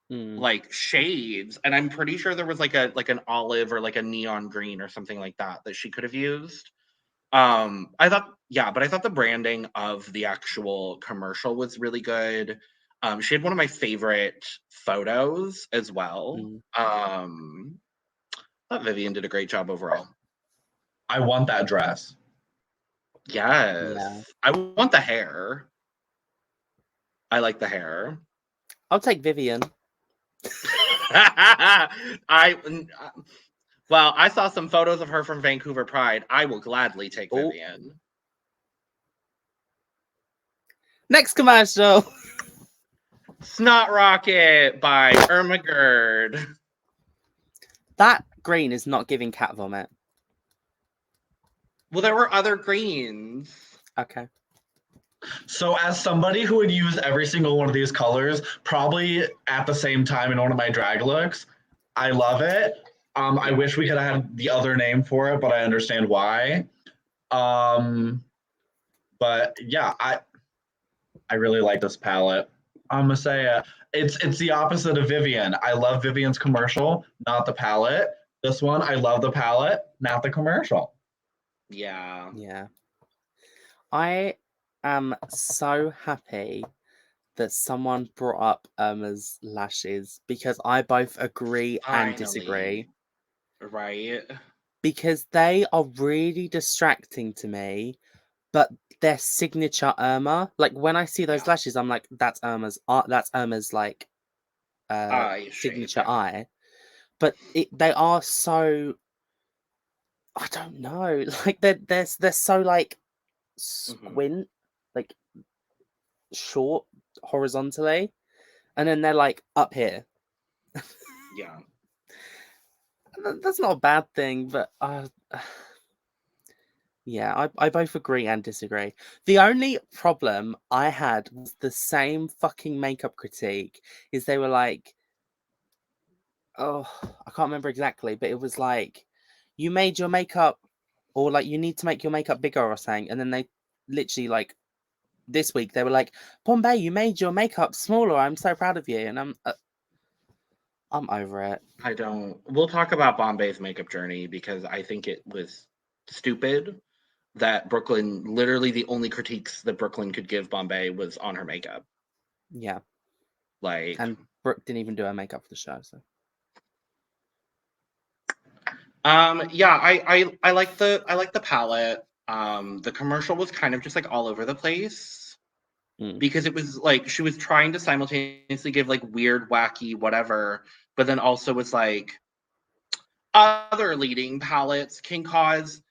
like shades, and I'm pretty sure there was like an olive or like a neon green or something like that she could have used. I thought the branding of the actual commercial was really good. She had one of my favorite photos as well. I thought Vivian did a great job overall. I want that dress. Yes. Yeah. I want the hair. I like the hair. I'll take Vivian. I saw some photos of her from Vancouver Pride. I will gladly take Vivian. Next commercial. Snot Rocket by Irma Gerd. That green is not giving cat vomit. Well, there were other greens. Okay. So as somebody who would use every single one of these colors, probably at the same time in one of my drag looks, I love it. I wish we could have had the other name for it, but I understand why. But yeah, I really like this palette. I'm gonna say it's the opposite of Vivian. I love Vivian's commercial, not the palette. This one, I love the palette, not the commercial. Yeah. Yeah. I am so happy that someone brought up Irma's lashes because I both agree and disagree. Right? Because they are really distracting to me, but they're signature Irma. Like when I see those lashes, I'm like, that's Irma's like Eye shape, signature yeah. eye. But they are so, I don't know, like they're so like squint, like short horizontally, and then they're like up here. Yeah. That's not a bad thing, but yeah, I both agree and disagree. The only problem I had was the same fucking makeup critique. Is they were like, oh, I can't remember exactly, but it was like, you made your makeup, or like you need to make your makeup bigger or something, and then they literally like this week they were like, Bombae, you made your makeup smaller. I'm so proud of you, and I'm over it. We'll talk about Bombay's makeup journey because I think it was stupid that Brooklyn, literally the only critiques that Brooklyn could give Bombae was on her makeup. Yeah. Like, and Brooke didn't even do her makeup for the show, so. Yeah, I like the palette. The commercial was kind of just like all over the place because it was like she was trying to simultaneously give like weird, wacky, whatever, but then also was like other leading palettes can cause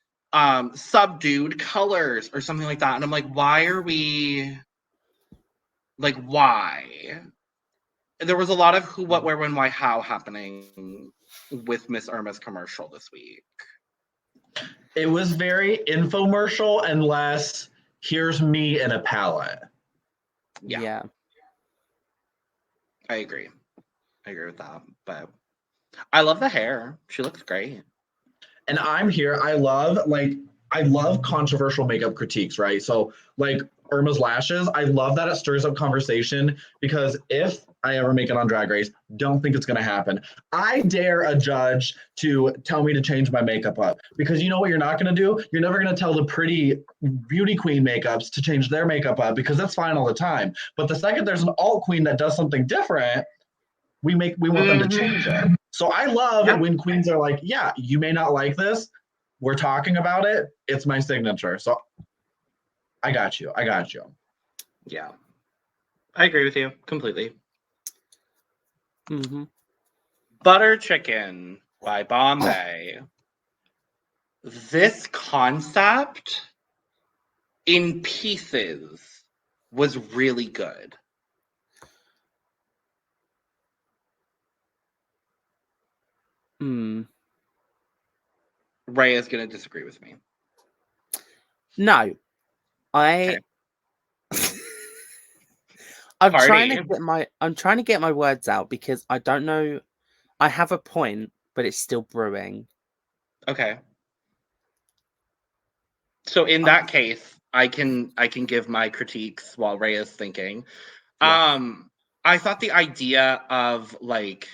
subdued colors or something like that. And I'm like, why are we like why? There was a lot of who, what, where, when, why, how happening with Miss Irma's commercial this week. It was very infomercial and less, here's me in a palette. Yeah. I agree with that. But I love the hair. She looks great. And I'm here. I love controversial makeup critiques, right? So like Irma's lashes, I love that it stirs up conversation because if I ever make it on Drag Race, don't think it's going to happen. I dare a judge to tell me to change my makeup up because you know what you're not going to do? You're never going to tell the pretty beauty queen makeups to change their makeup up because that's fine all the time. But the second there's an alt queen that does something different, we want them to change it. So I love when queens are like, yeah, you may not like this. We're talking about it. It's my signature. So I got you. Yeah. I agree with you completely. Mm-hmm. Butter Chicken by Bombae. This concept in pieces was really good. Ray is going to disagree with me. No, I'm trying to get my words out because I don't know. I have a point, but it's still brewing. Okay. So in that case, I can give my critiques while Ray is thinking. Yeah. I thought the idea of like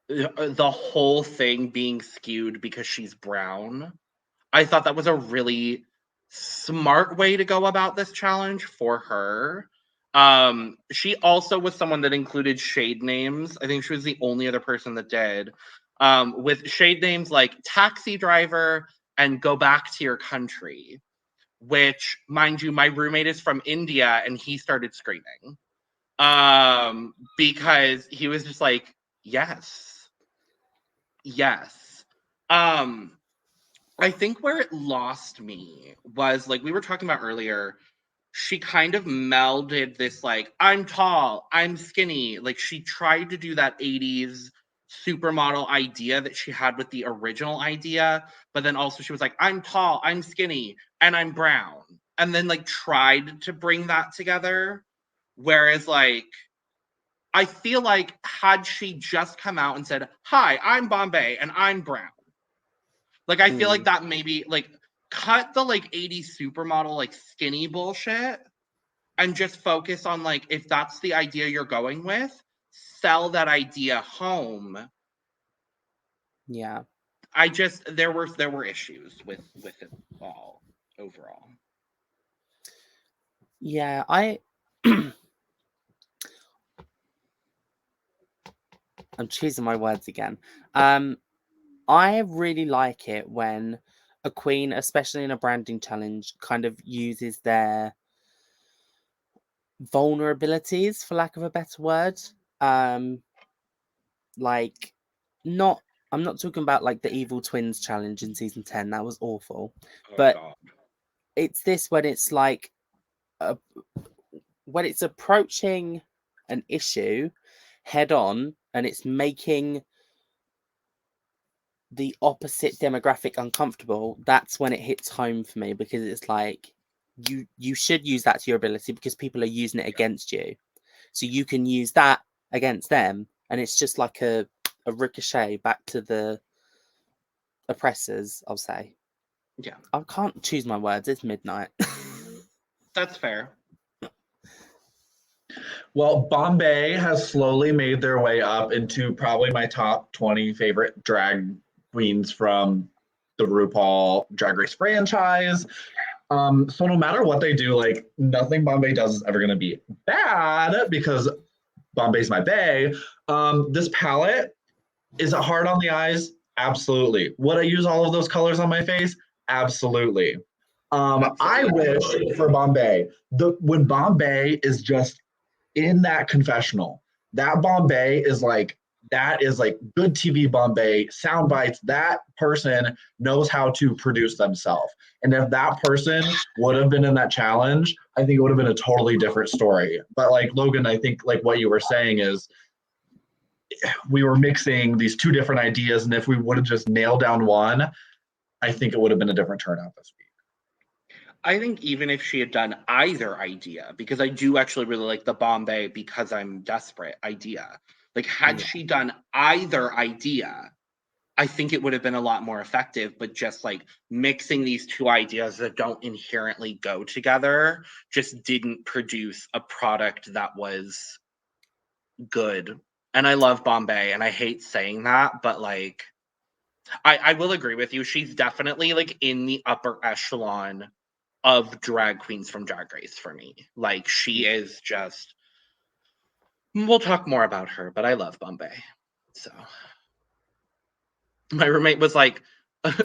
the whole thing being skewed because she's brown, I thought that was a really smart way to go about this challenge for her. She also was someone that included shade names. I think she was the only other person that did. With shade names like taxi driver and go back to your country, which, mind you, my roommate is from India and he started screaming. Because he was just like, yes. I think where it lost me was like we were talking about earlier, she kind of melded this like, I'm tall, I'm skinny. Like she tried to do that 80s supermodel idea that she had with the original idea, but then also she was like, I'm tall, I'm skinny, and I'm brown. And then like tried to bring that together. Whereas like I feel like had she just come out and said, hi, I'm Bombae and I'm brown. Like, I feel like that maybe, like, cut the, like, 80s supermodel, like, skinny bullshit and just focus on, like, if that's the idea you're going with, sell that idea home. Yeah. There were issues with it all overall. Yeah, I'm choosing my words again. I really like it when a queen, especially in a branding challenge, kind of uses their vulnerabilities, for lack of a better word. Like, not, I'm not talking about like the Evil Twins challenge in season 10. That was awful. Oh, But God. it's this when it's like, when it's approaching an issue head on and it's making the opposite demographic uncomfortable, that's when it hits home for me, because it's like you should use that to your ability because people are using it against you, so you can use that against them, and it's just like a ricochet back to the oppressors, I'll say. Yeah, I can't choose my words, it's midnight. that's fair. Well, Bombae has slowly made their way up into probably my top 20 favorite drag queens from the RuPaul Drag Race franchise. So no matter what they do, like nothing Bombae does is ever going to be bad because Bombae's my bae. This palette, is it hard on the eyes? Absolutely. Would I use all of those colors on my face? Absolutely. I wish for Bombae, when Bombae is just in that confessional, that Bombae is like, that is like good TV Bombae, sound bites. That person knows how to produce themselves. And if that person would have been in that challenge, I think it would have been a totally different story. But like Logan, I think like what you were saying is we were mixing these two different ideas. And if we would have just nailed down one, I think it would have been a different turnout this week. I think even if she had done either idea, because I do actually really like the Bombae because I'm desperate idea. Like, had she done either idea, I think it would have been a lot more effective. But just like mixing these two ideas that don't inherently go together just didn't produce a product that was good. And I love Bombae, and I hate saying that, but like, I will agree with you. She's definitely like in the upper echelon of drag queens from Drag Race for me. Like, she is just, we'll talk more about her, but I love Bombae. So my roommate was like,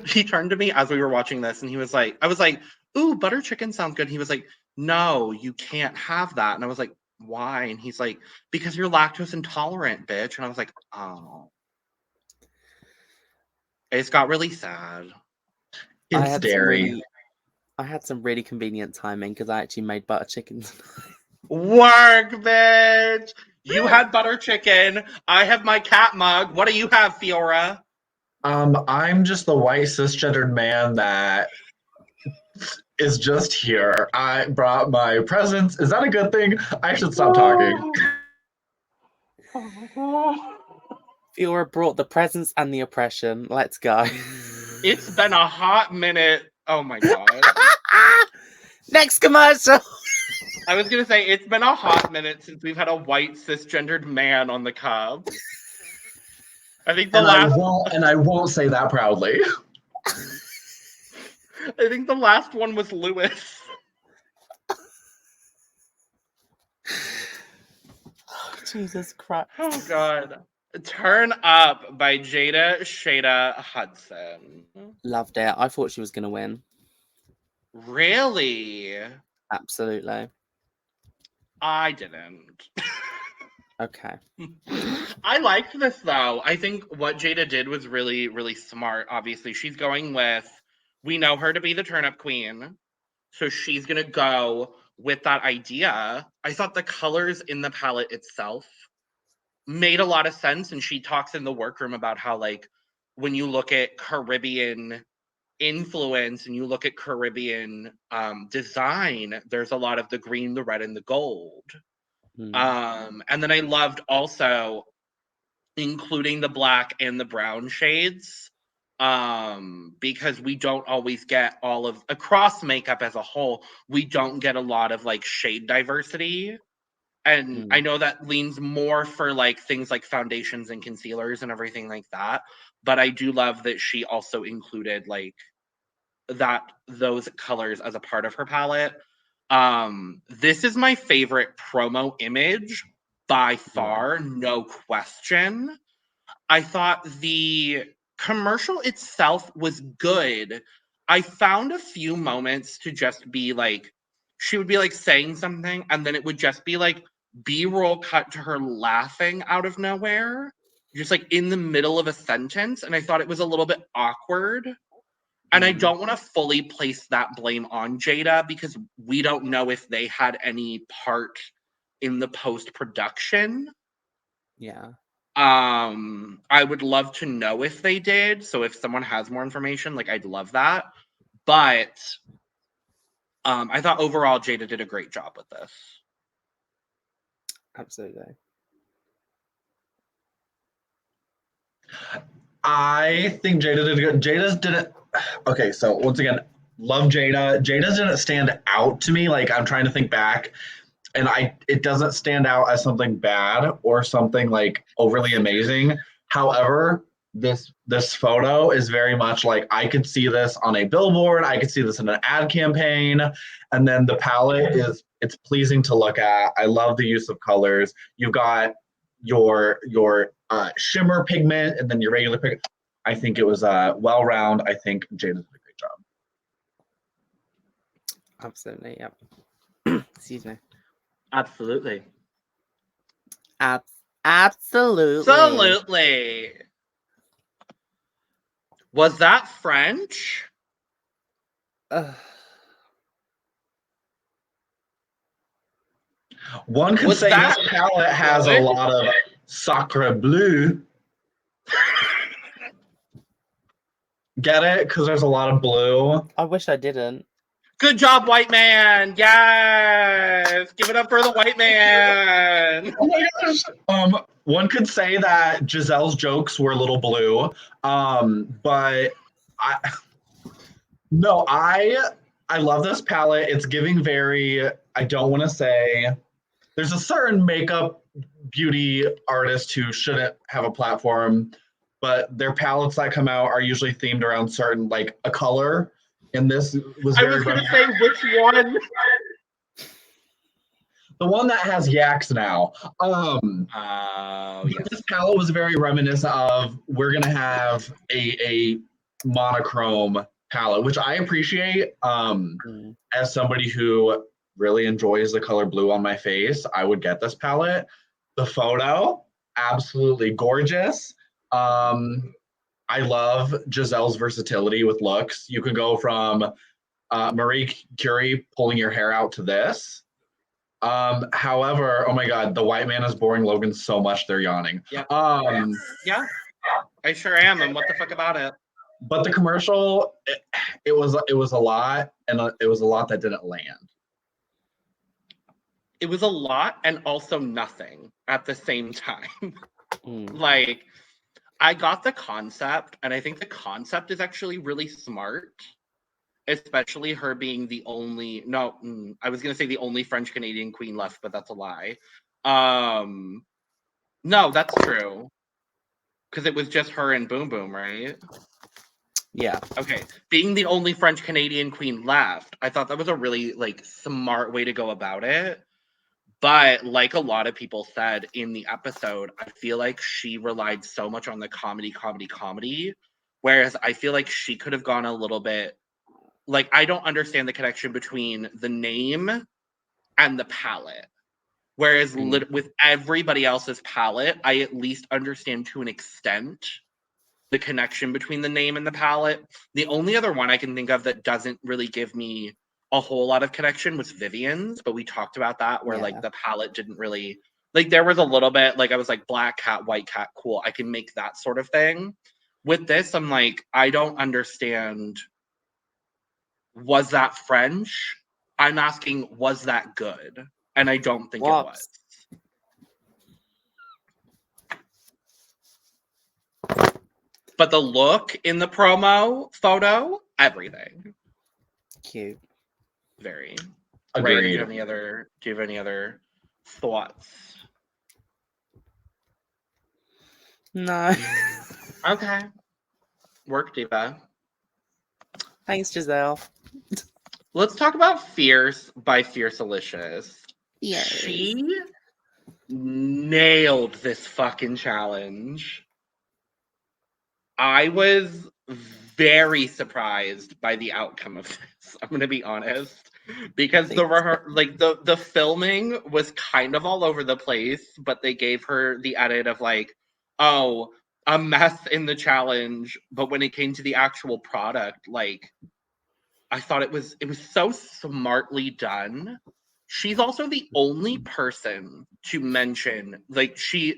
he turned to me as we were watching this and he was like, I was like, ooh, butter chicken sounds good. And he was like, no, you can't have that. And I was like, why? And he's like, because you're lactose intolerant, bitch. And I was like, oh. It's got really sad. It's dairy. I had some really convenient timing because I actually made butter chicken. Work, bitch. You had butter chicken. I have my cat mug. What do you have, Fiora? I'm just the white cisgendered man that is just here. I brought my presents. Is that a good thing? I should stop talking. Fiora brought the presents and the oppression. Let's go. It's been a hot minute. Oh my god. Next commercial. I was gonna say it's been a hot minute since we've had a white cisgendered man on the Cub. I think I won't say that proudly. I think the last one was Lewis. Oh, Jesus Christ. Oh god. Turn Up by Jada, Shada, Hudson. Loved it. I thought she was going to win. Really? Absolutely. I didn't. Okay. I liked this though. I think what Jada did was really, really smart. Obviously, she's going with, we know her to be the turn up queen. So she's going to go with that idea. I thought the colors in the palette itself made a lot of sense. And she talks in the workroom about how, like, when you look at Caribbean influence and you look at Caribbean design, there's a lot of the green, the red, and the gold. And then I loved also including the black and the brown shades, because we don't always get all of, across makeup as a whole, we don't get a lot of like shade diversity. And I know that leans more for like things like foundations and concealers and everything like that, but I do love that she also included like those colors as a part of her palette. This is my favorite promo image by far, no question. I thought the commercial itself was good. I found a few moments to just be like, she would be like saying something, and then it would just be like B-roll cut to her laughing out of nowhere, just like in the middle of a sentence. And I thought it was a little bit awkward. And I don't want to fully place that blame on Jada because we don't know if they had any part in the post-production. Yeah. I would love to know if they did. So if someone has more information, like I'd love that. But I thought overall Jada did a great job with this. Absolutely. I think Jada did good. Jada's didn't. Okay, so once again, love Jada. Jada's didn't stand out to me. Like I'm trying to think back, and it doesn't stand out as something bad or something like overly amazing. However, this photo is very much like I could see this on a billboard. I could see this in an ad campaign, and then the palette it's pleasing to look at. I love the use of colors. You've got your shimmer pigment and then your regular pigment. I think it was well-round. I think Jada did a great job. Absolutely, yep. Excuse me. Absolutely. Absolutely. Absolutely. Was that French? One could say this palette has a lot of sacre bleu. Get it? Because there's a lot of blue. I wish I didn't. Good job, white man. Yes. Give it up for the white man. Oh my gosh. One could say that Gisele's jokes were a little blue. But I love this palette. It's giving very, I don't want to say, there's a certain makeup beauty artist who shouldn't have a platform, but their palettes that come out are usually themed around certain, like a color. And this was very. I was going to say which one. The one that has yaks now. Yes. This palette was very reminiscent of we're going to have a monochrome palette, which I appreciate. As somebody who really enjoys the color blue on my face, I would get this palette. The photo, absolutely gorgeous. I love Gisele's versatility with looks. You can go from Marie Curie pulling your hair out to this. However, oh my God, the white man is boring Logan so much they're yawning. Yeah. Yeah, I sure am. And what the fuck about it? But the commercial, it was a lot, and it was a lot that didn't land. It was a lot and also nothing at the same time. Like, I got the concept, and I think the concept is actually really smart, especially her being the only, I was going to say the only French Canadian queen left, but that's a lie. No, that's true. Because it was just her and Boom Boom, right? Yeah. Okay. Being the only French Canadian queen left, I thought that was a really like smart way to go about it. But like a lot of people said in the episode, I feel like she relied so much on the comedy, whereas I feel like she could have gone a little bit, like, I don't understand the connection between the name and the palette. Whereas with everybody else's palette, I at least understand to an extent the connection between the name and the palette. The only other one I can think of that doesn't really give me a whole lot of connection was Vivian's, but we talked about that where like the palette didn't really, like there was a little bit, like I was like black cat, white cat, cool. I can make that sort of thing. With this, I'm like, I don't understand. Was that French? I'm asking, was that good? And I don't think it was. But the look in the promo photo, everything. Cute. Very. Agreed. Ray, do you have any other thoughts? No. Okay. Work, diva. Thanks, Gisele. Let's talk about Fierce by Fiercalicious. Yes. She nailed this fucking challenge. I was very surprised by the outcome of this. I'm gonna be honest, because the filming was kind of all over the place, but they gave her the edit of like, oh, a mess in the challenge, but when it came to the actual product, like, I thought it was so smartly done. She's also the only person to mention she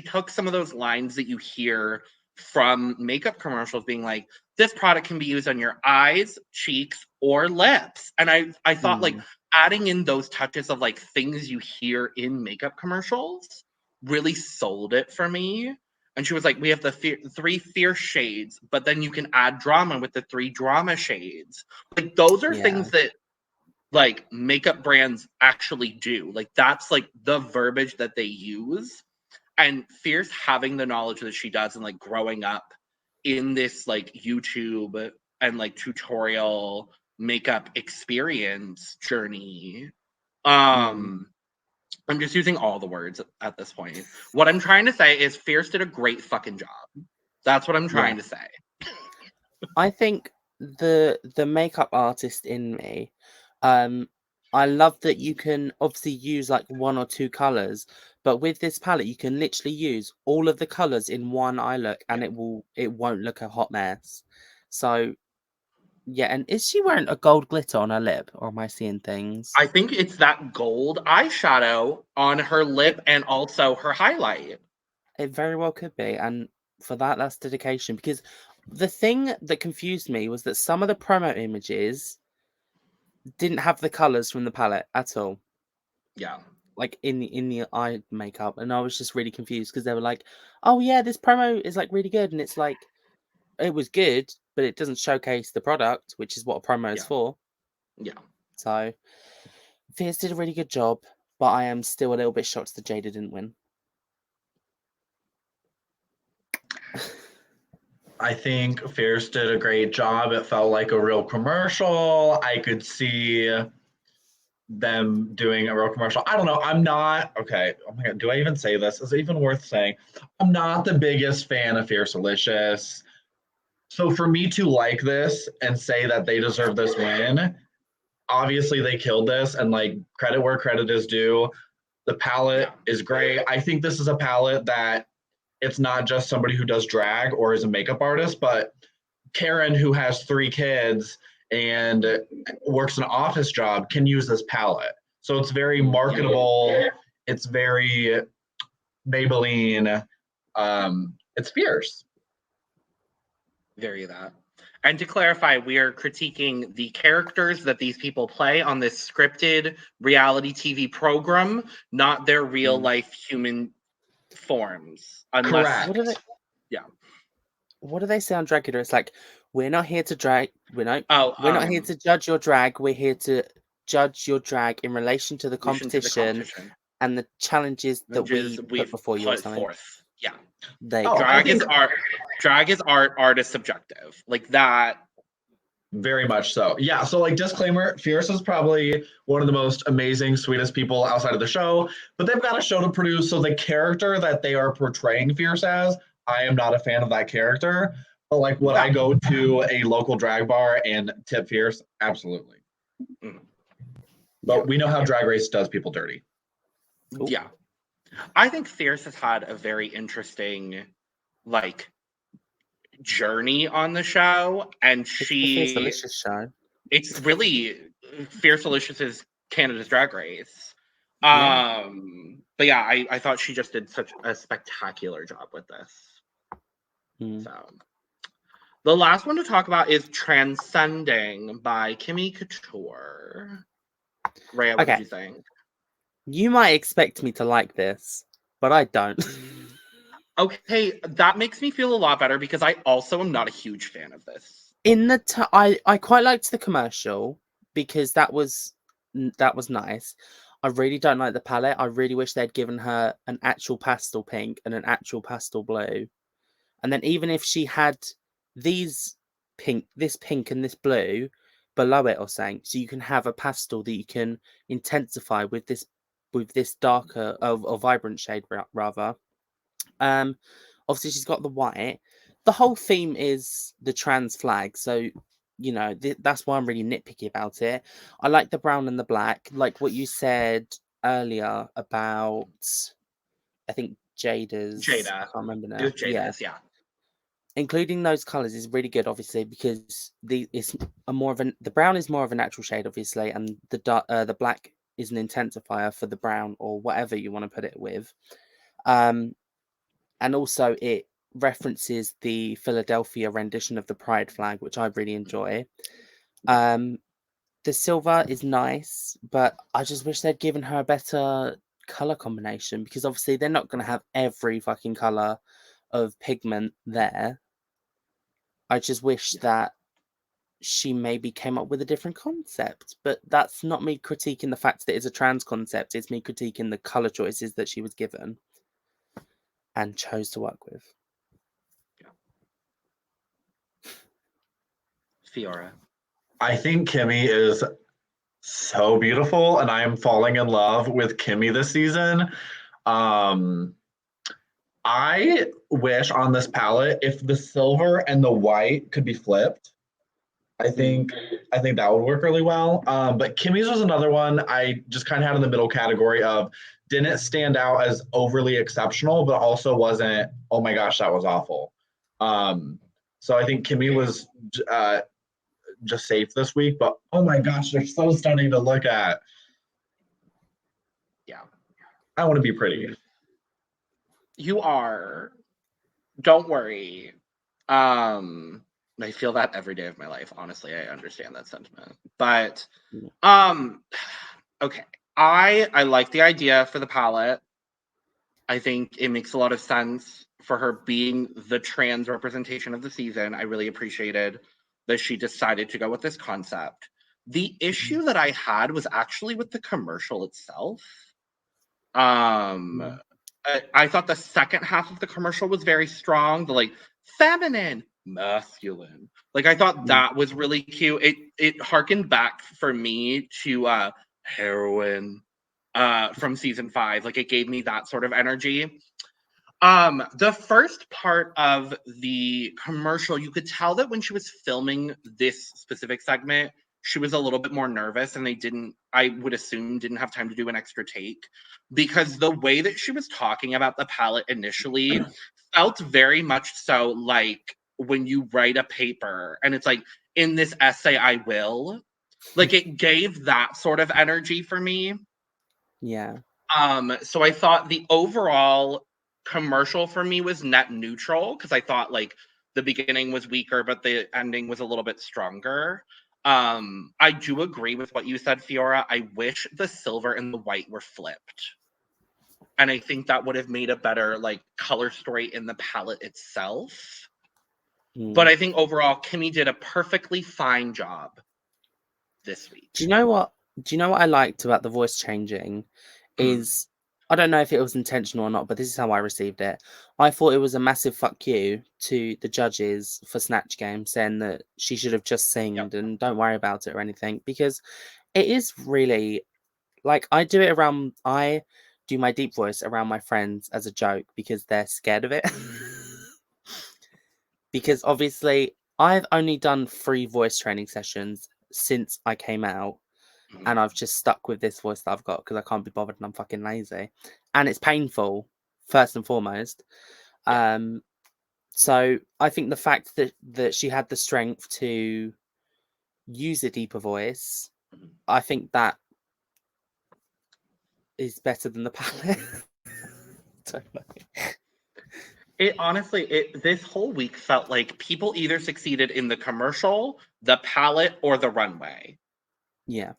took some of those lines that you hear from makeup commercials being like, this product can be used on your eyes, cheeks, or lips. And I thought like adding in those touches of like things you hear in makeup commercials really sold it for me. And she was like, we have the three fierce shades, but then you can add drama with the 3 drama shades. Like those are things that like makeup brands actually do. Like that's like the verbiage that they use. And Fierce having the knowledge that she does and like growing up in this like YouTube and like tutorial makeup experience journey. I'm just using all the words at this point. What I'm trying to say is Fierce did a great fucking job. That's what I'm trying to say. I think the makeup artist in me, I love that you can obviously use like 1 or 2 colors, but with this palette you can literally use all of the colors in one eye look and it won't look a hot mess. So yeah, and is she wearing a gold glitter on her lip, or am I seeing things? I think it's that gold eyeshadow on her lip and also her highlight. It very well could be, and for that, that's dedication. Because the thing that confused me was that some of the promo images didn't have the colors from the palette at all. Yeah. Like in the eye makeup, and I was just really confused because they were like, "Oh yeah, this promo is like really good," and it's like, it was good, but it doesn't showcase the product, which is what a promo is for. Yeah. So, Fierce did a really good job, but I am still a little bit shocked that Jada didn't win. I think Fierce did a great job. It felt like a real commercial. I could see them doing a real commercial. I don't know. I'm not okay. Oh my god, do I even say this? Is it even worth saying? I'm not the biggest fan of Fiercalicious. So for me to like this and say that they deserve this win, obviously they killed this, and like credit where credit is due. The palette is great. I think this is a palette that it's not just somebody who does drag or is a makeup artist, but Karen, who has 3 kids and works an office job, can use this palette. So it's very marketable. It's very Maybelline. It's fierce. Very that. And to clarify, we are critiquing the characters that these people play on this scripted reality TV program, not their real life human forms. Correct. What do they say on Drag Race? It's like, we're not here to drag. We're not here to judge your drag. We're here to judge your drag in relation to the competition and the challenges that we put before you. Or something. Forth. Yeah. Drag is art. Drag is art. Art is subjective. Like that. Very much so. Yeah. So, like, disclaimer: Fierce is probably one of the most amazing, sweetest people outside of the show, but they've got a show to produce. So, the character that they are portraying Fierce as, I am not a fan of that character. But like, would I go to a local drag bar and tip Fierce? Absolutely. But we know how Drag Race does people dirty. Ooh. Yeah. I think Fierce has had a very interesting, like, journey on the show, and it's the Fiercalicious show. It's really Fiercalicious is Canada's Drag Race. Yeah. But yeah, I thought she just did such a spectacular job with this. So the last one to talk about is Transcending by Kimmy Couture. Reya, what did you think? You might expect me to like this, but I don't. Okay, that makes me feel a lot better because I also am not a huge fan of this. I quite liked the commercial because that was nice. I really don't like the palette. I really wish they'd given her an actual pastel pink and an actual pastel blue. And then even if she had this pink and this blue below it or something, so you can have a pastel that you can intensify with this darker or vibrant shade rather. Obviously she's got the white, the whole theme is the trans flag, so you know that's why I'm really nitpicky about it. I like the brown and the black, like what you said earlier about, I think Jada's. Jada. I can't remember now. It was Jada's, yeah. Including those colors is really good, obviously, because the brown is more of a natural shade, obviously, and the black is an intensifier for the brown or whatever you want to put it with. And also it references the Philadelphia rendition of the pride flag, which I really enjoy. The silver is nice, but I just wish they'd given her a better color combination, because obviously they're not going to have every fucking color of pigment there. I just wish that she maybe came up with a different concept, but that's not me critiquing the fact that it's a trans concept. It's me critiquing the color choices that she was given and chose to work with. Fiora. I think Kimmy is so beautiful, and I am falling in love with Kimmy this season. I wish on this palette, if the silver and the white could be flipped, I think that would work really well. But Kimmy's was another one I just kind of had in the middle category of didn't stand out as overly exceptional, but also wasn't, oh my gosh, that was awful. So I think Kimmy was just safe this week, but oh my gosh, they're so stunning to look at. Yeah. I want to be pretty. You are. Don't worry. I feel that every day of my life. Honestly, I understand that sentiment. But okay. I like the idea for the palette. I think it makes a lot of sense for her being the trans representation of the season. I really appreciated that she decided to go with this concept. The issue that I had was actually with the commercial itself. I thought the second half of the commercial was very strong. The like feminine, masculine. Like I thought that was really cute. It harkened back for me to Heroine from season 5. Like it gave me that sort of energy. The first part of the commercial, you could tell that when she was filming this specific segment, she was a little bit more nervous, and I would assume, didn't have time to do an extra take, because the way that she was talking about the palette initially felt very much so like when you write a paper and it's like, in this essay, I will. Like it gave that sort of energy for me. Yeah. So I thought the overall commercial for me was net neutral, because I thought like the beginning was weaker, but the ending was a little bit stronger. I do agree with what you said, Fiora. I wish the silver and the white were flipped. And I think that would have made a better like color story in the palette itself. But I think overall, Kimmy did a perfectly fine job this week. Do you know what I liked about the voice changing? Is I don't know if it was intentional or not, but this is how I received it. I thought it was a massive fuck you to the judges for Snatch Game, saying that she should have just singed and don't worry about it or anything, because it is really like I do my deep voice around my friends as a joke because they're scared of it. Because obviously I've only done 3 voice training sessions since I came out. And I've just stuck with this voice that I've got because I can't be bothered and I'm fucking lazy. And it's painful, first and foremost. So I think the fact that she had the strength to use a deeper voice, I think that is better than the palette. Don't know. It honestly, this whole week felt like people either succeeded in the commercial, the palette, or the runway. Yeah.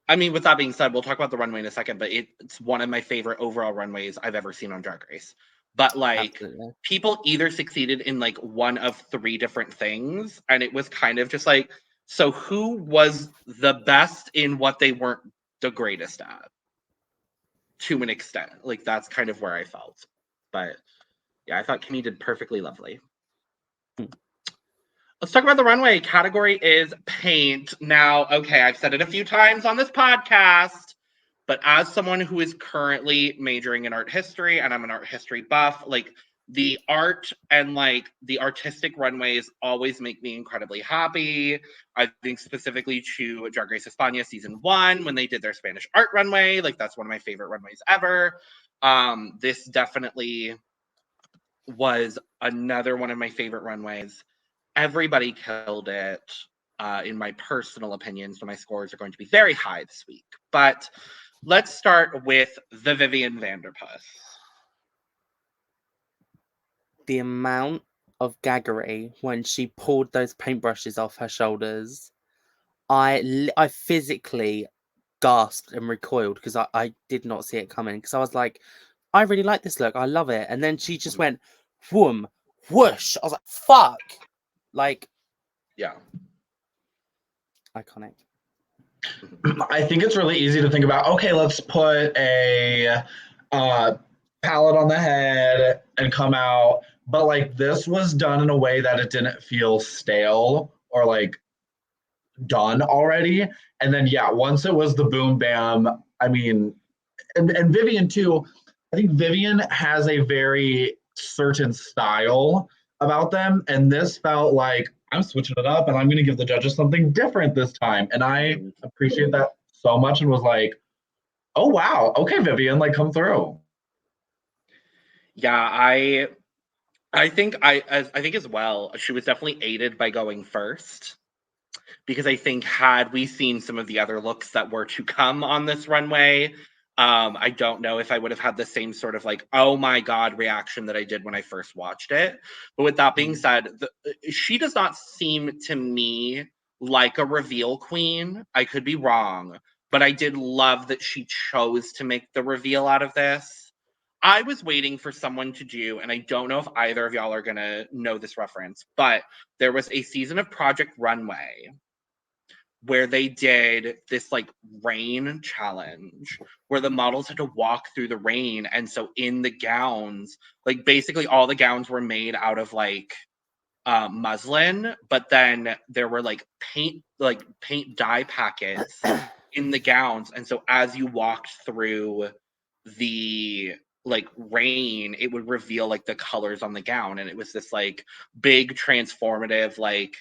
I mean, with that being said, we'll talk about the runway in a second, but it's one of my favorite overall runways I've ever seen on Drag Race. But like, people either succeeded in like one of 3 different things, and it was kind of just like, so who was the best in what they weren't the greatest at? To an extent, like that's kind of where I felt. But yeah, I thought Kimmy did perfectly lovely. Let's talk about the runway. Category is paint. Now, okay, I've said it a few times on this podcast, but as someone who is currently majoring in art history, and I'm an art history buff, like the art and like the artistic runways always make me incredibly happy. I think specifically to Drag Race España season 1 when they did their Spanish art runway, like that's one of my favorite runways ever. This definitely was another one of my favorite runways. Everybody killed it, in my personal opinion, so my scores are going to be very high this week. But let's start with the Vivian Vanderpuss. The amount of gaggery when she pulled those paintbrushes off her shoulders, I physically gasped and recoiled because I did not see it coming, because I was like, I really like this look, I love it. And then she just went whoom, whoosh. I was like, fuck. Like, yeah, iconic. I think it's really easy to think about, okay, let's put a palette on the head and come out. But like this was done in a way that it didn't feel stale or like done already. And then, yeah, once it was the boom bam, I mean, and Vivian too, I think Vivian has a very certain style about them. And this felt like, I'm switching it up and I'm going to give the judges something different this time. And I appreciate that so much and was like, oh, wow. Okay, Vivian, like come through. Yeah, I think as well, she was definitely aided by going first, because I think had we seen some of the other looks that were to come on this runway, I don't know if I would have had the same sort of like, oh my God reaction that I did when I first watched it. But with that being said, she does not seem to me like a reveal queen. I could be wrong, but I did love that she chose to make the reveal out of this. I was waiting for someone to do, and I don't know if either of y'all are going to know this reference, but there was a season of Project Runway where they did this like rain challenge where the models had to walk through the rain. And so in the gowns, like basically all the gowns were made out of like muslin, but then there were like paint dye packets in the gowns. And so as you walked through the like rain, it would reveal like the colors on the gown. And it was this like big transformative like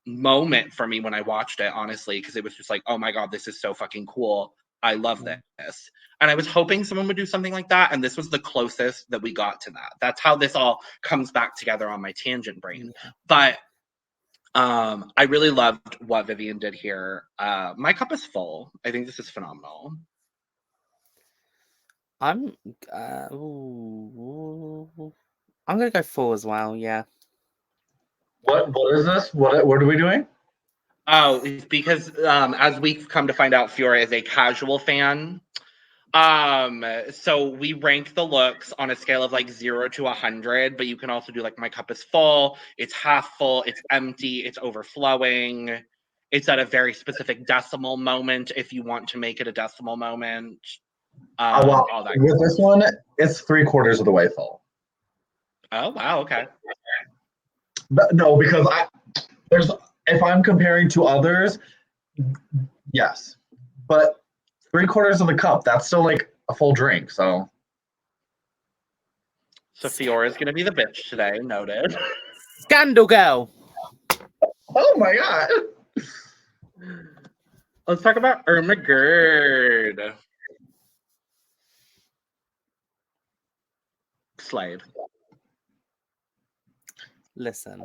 moment for me when I watched it, honestly, because it was just like, oh my God, this is so fucking cool. I love this. And I was hoping someone would do something like that. And this was the closest that we got to that. That's how this all comes back together on my tangent brain. But I really loved what Vivian did here. My cup is full. I think this is phenomenal. I'm gonna go full as well, yeah. What is this? What are we doing? Oh, it's because as we've come to find out, Fiora is a casual fan. So we rank the looks on a scale of like 0 to 100, but you can also do like my cup is full, it's half full, it's empty, it's overflowing. It's at a very specific decimal moment if you want to make it a decimal moment. Well, all that. With this one, it's 3/4 of the way full. Oh wow, okay. But no, because if I'm comparing to others, yes, but 3/4 of the cup, that's still like a full drink. So Fiora is gonna be the bitch today. Noted. Scandal girl. oh my God. Let's talk about Irma Gerd. Slade. Listen.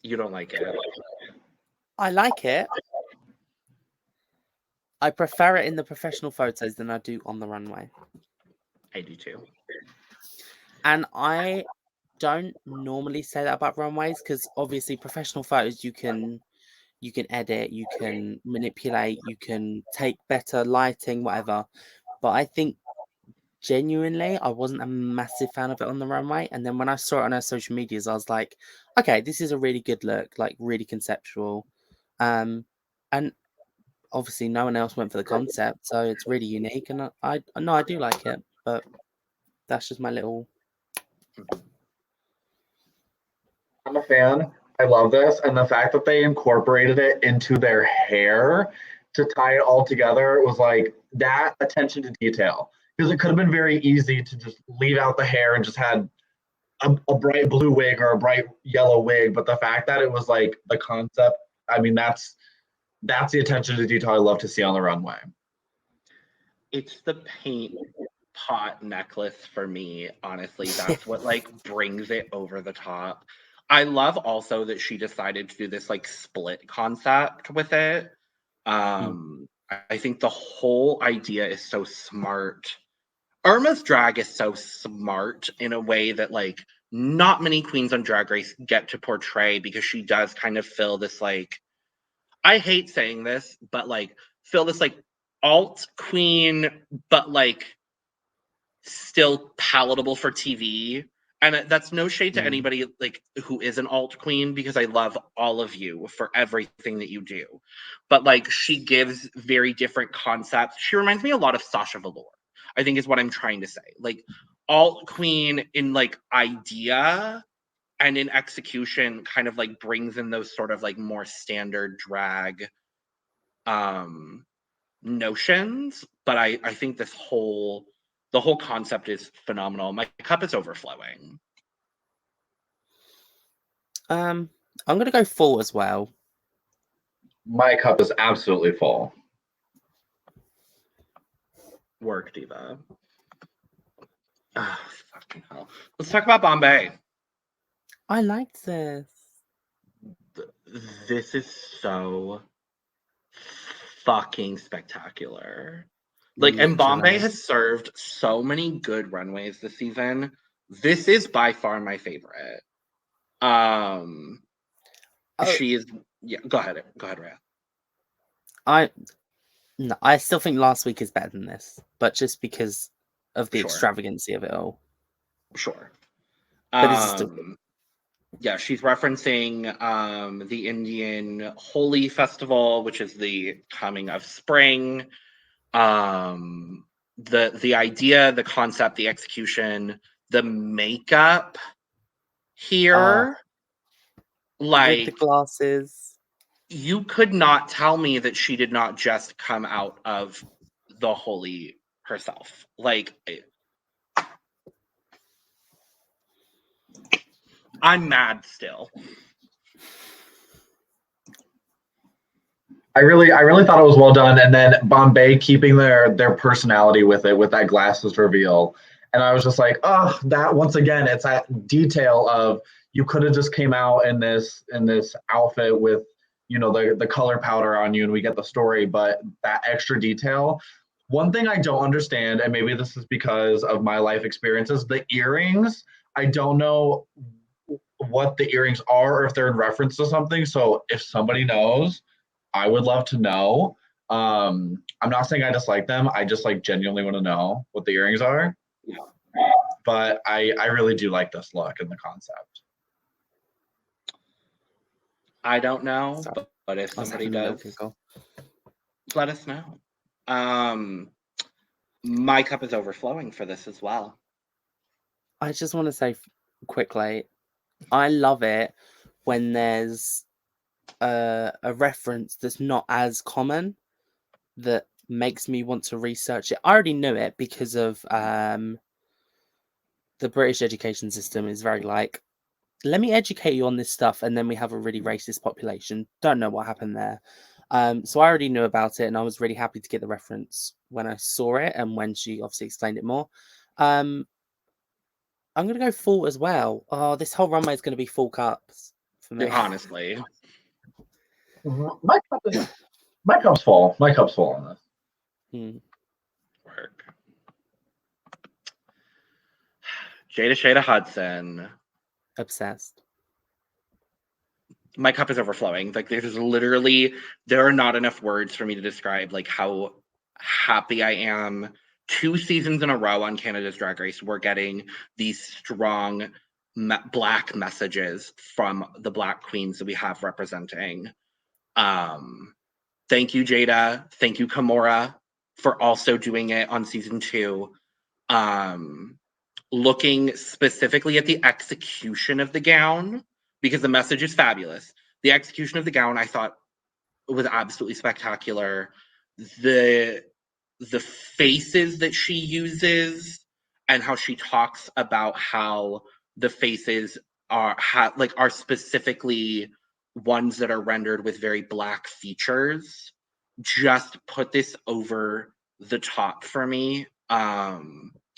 You don't like it. I like it. I prefer it in the professional photos than I do on the runway. I do too. And I don't normally say that about runways because obviously professional photos you can edit, you can manipulate, you can take better lighting, whatever. But I think genuinely I wasn't a massive fan of it on the runway. And then when I saw it on her social medias, I was like, okay, this is a really good look, like really conceptual. And obviously no one else went for the concept, so it's really unique. And I do like it, but that's just my little. I'm a fan. I love this. And the fact that they incorporated it into their hair to tie it all together was like, that attention to detail, because it could have been very easy to just leave out the hair and just had a bright blue wig or a bright yellow wig. But the fact that it was like the concept, I mean, that's the attention to detail I love to see on the runway. It's the paint pot necklace for me, honestly. That's what like brings it over the top. I love also that she decided to do this like split concept with it. I think the whole idea is so smart. Irma's drag is so smart in a way that like not many queens on Drag Race get to portray, because she does kind of fill this like, I hate saying this, but like fill this like alt queen, but like still palatable for TV. And that's no shade to anybody like who is an alt queen, because I love all of you for everything that you do. But like she gives very different concepts. She reminds me a lot of Sasha Velour, I think is what I'm trying to say. Like alt queen in like idea and in execution kind of like brings in those sort of like more standard drag notions. But I think the whole concept is phenomenal. My cup is overflowing. I'm gonna go full as well. My cup is absolutely full. Work, diva. Ah, fucking hell. Let's talk about Bombae. I like this. This is so fucking spectacular. Like, and Bombae has served so many good runways this season. This is by far my favorite. She is. Yeah, go ahead, Rhea. I still think last week is better than this, but just because of the extravagancy of it all. Sure. But this is still yeah, she's referencing the Indian Holi festival, which is the coming of spring. The idea, the concept, the execution, the makeup here, like with the glasses. You could not tell me that she did not just come out of the Holi herself. Like, I'm mad still. I really thought it was well done, and then Bombae keeping their personality with it, with that glasses reveal, and I was just like, oh, that once again, it's that detail of you could have just came out in this outfit with, you know, the color powder on you, and we get the story, but that extra detail. One thing I don't understand, and maybe this is because of my life experiences, the earrings. I don't know what the earrings are, or if they're in reference to something. So if somebody knows, I would love to know. I'm not saying I dislike them. I just like genuinely want to know what the earrings are. Yeah. But I really do like this look and the concept. I don't know, but if somebody does, let us know. My cup is overflowing for this as well. I just want to say quickly, I love it when there's a reference that's not as common that makes me want to research it. I already knew it because of the British education system is very like, let me educate you on this stuff, and then we have a really racist population. Don't know what happened there. So I already knew about it, and I was really happy to get the reference when I saw it and when she obviously explained it more. I'm going to go full as well. Oh, this whole runway is going to be full cups for me. Honestly. My cup's full. My cup's full on this. Work. Shada Hudson. Obsessed. My cup is overflowing. Like, there are not enough words for me to describe like how happy I am. 2 seasons in a row on Canada's Drag Race, we're getting these strong Black messages from the Black queens that we have representing. Thank you, Jada. Thank you, Kimora, for also doing it on season 2. Looking specifically at the execution of the gown, because the message is fabulous. The execution of the gown, I thought, was absolutely spectacular. The the faces that she uses and how she talks about how the faces are specifically ones that are rendered with very black features just put this over the top for me.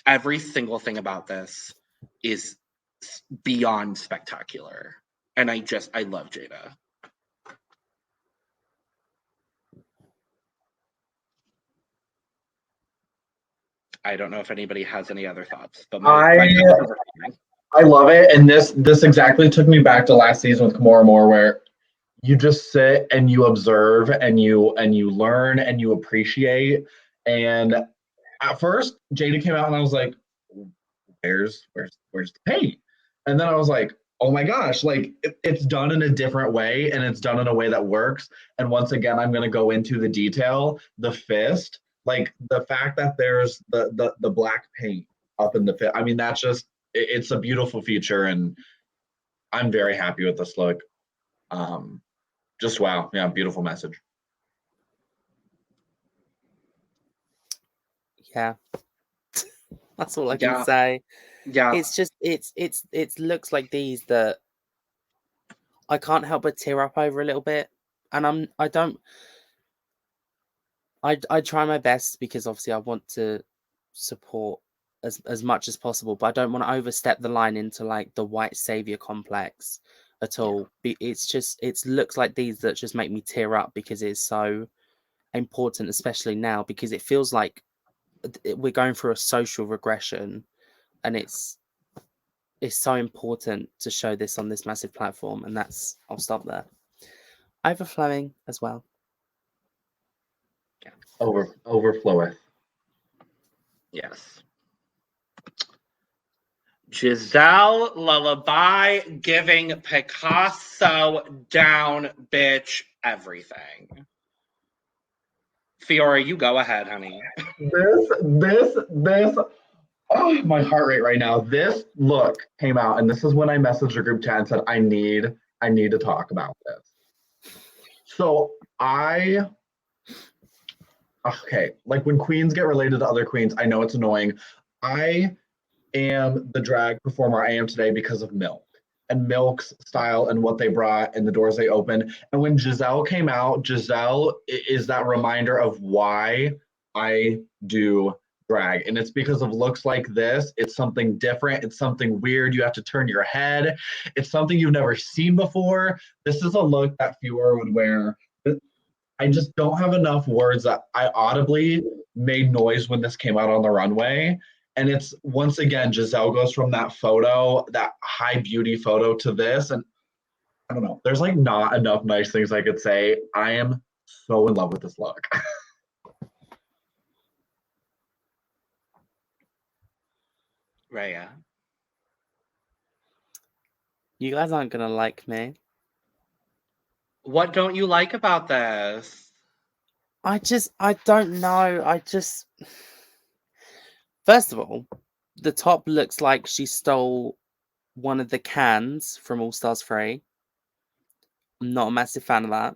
Every single thing about this is beyond spectacular. And I love Jada. I don't know if anybody has any other thoughts, but I love it. And this exactly took me back to last season with Kimora Moore, where you just sit and you observe and you learn and you appreciate. And at first, Jada came out and I was like, where's the paint? And then I was like, oh my gosh, like it's done in a different way and it's done in a way that works. And once again, I'm going to go into the detail, the fist, like the fact that there's the black paint up in the fist. I mean, that's just, it's a beautiful feature and I'm very happy with this look. Just wow. Yeah, beautiful message. Yeah. That's all I can say. Yeah. It's just it looks like these that I can't help but tear up over a little bit. And I try my best because obviously I want to support as much as possible, but I don't want to overstep the line into like the white savior complex at all. It looks like these that just make me tear up because it's so important, especially now, because it feels like we're going through a social regression, and it's so important to show this on this massive platform. And I'll stop there. Overflowing as well. Yeah. Overfloweth. Yes. Gisele Lullaby giving Picasso down, bitch, everything. Fiora, you go ahead, honey. This, oh, my heart rate right now. This look came out, and this is when I messaged the group chat and said, I need to talk about this. So okay, like when queens get related to other queens, I know it's annoying. I am the drag performer I am today because of Milk and Milk's style and what they brought and the doors they opened. And when Gisele came out, Gisele is that reminder of why I do drag. And it's because of looks like this. It's something different. It's something weird. You have to turn your head. It's something you've never seen before. This is a look that Fiora would wear. I just don't have enough words. That I audibly made noise when this came out on the runway. And it's, once again, Gisele goes from that photo, that high beauty photo, to this. And I don't know, there's like not enough nice things I could say. I am so in love with this look. Reya. You guys aren't going to like me. What don't you like about this? I don't know. First of all, the top looks like she stole one of the cans from All Stars 3. I'm not a massive fan of that.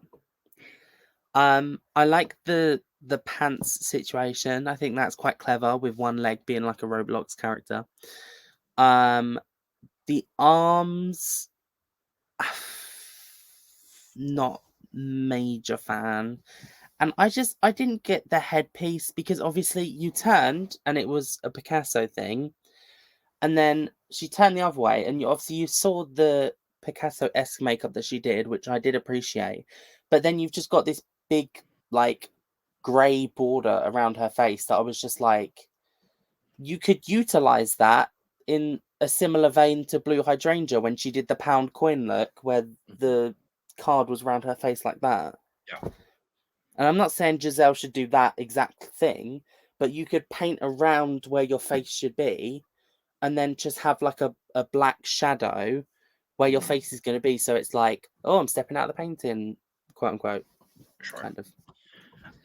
I like the pants situation. I think that's quite clever, with one leg being like a Roblox character. The arms, not major fan. And I didn't get the headpiece, because obviously you turned and it was a Picasso thing. And then she turned the other way, and you saw the Picasso-esque makeup that she did, which I did appreciate. But then you've just got this big, like, grey border around her face that I was just like, you could utilize that in a similar vein to Blue Hydrangea when she did the pound coin look, where the card was around her face like that. Yeah. And I'm not saying Gisele should do that exact thing, but you could paint around where your face should be, and then just have like a black shadow where your face is going to be. So it's like, oh, I'm stepping out of the painting, quote unquote. Sure. Kind of.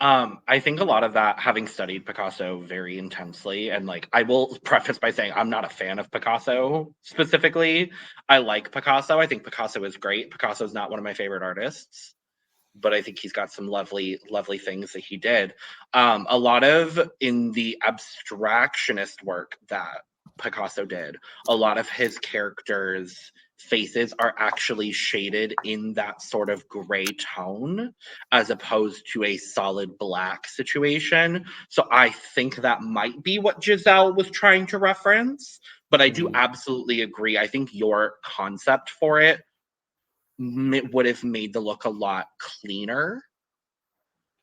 I think a lot of that, having studied Picasso very intensely, and like, I will preface by saying I'm not a fan of Picasso specifically. I like Picasso. I think Picasso is great. Picasso is not one of my favorite artists. but I think he's got some lovely, lovely things that he did. A lot of in the abstractionist work that Picasso did, a lot of his characters' faces are actually shaded in that sort of gray tone as opposed to a solid black situation. So I think that might be what Gisele was trying to reference, but I do absolutely agree. I think your concept for it would have made the look a lot cleaner.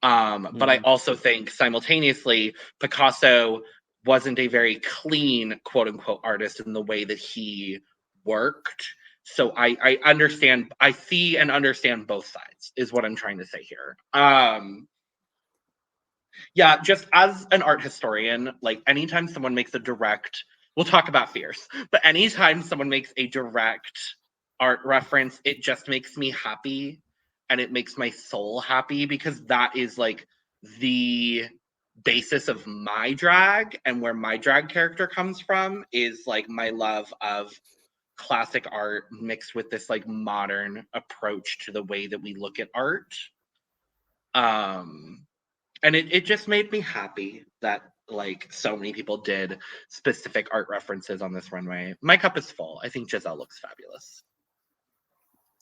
But I also think simultaneously, Picasso wasn't a very clean, quote unquote, artist in the way that he worked. So I understand, I see and understand both sides, is what I'm trying to say here. Yeah, just as an art historian, like anytime someone makes a direct, we'll talk about Fierce, but anytime someone makes a direct art reference, it just makes me happy and it makes my soul happy, because that is like the basis of my drag, and where my drag character comes from is like my love of classic art mixed with this like modern approach to the way that we look at art. And it just made me happy that like so many people did specific art references on this runway. My cup is full. I think Gisele looks fabulous.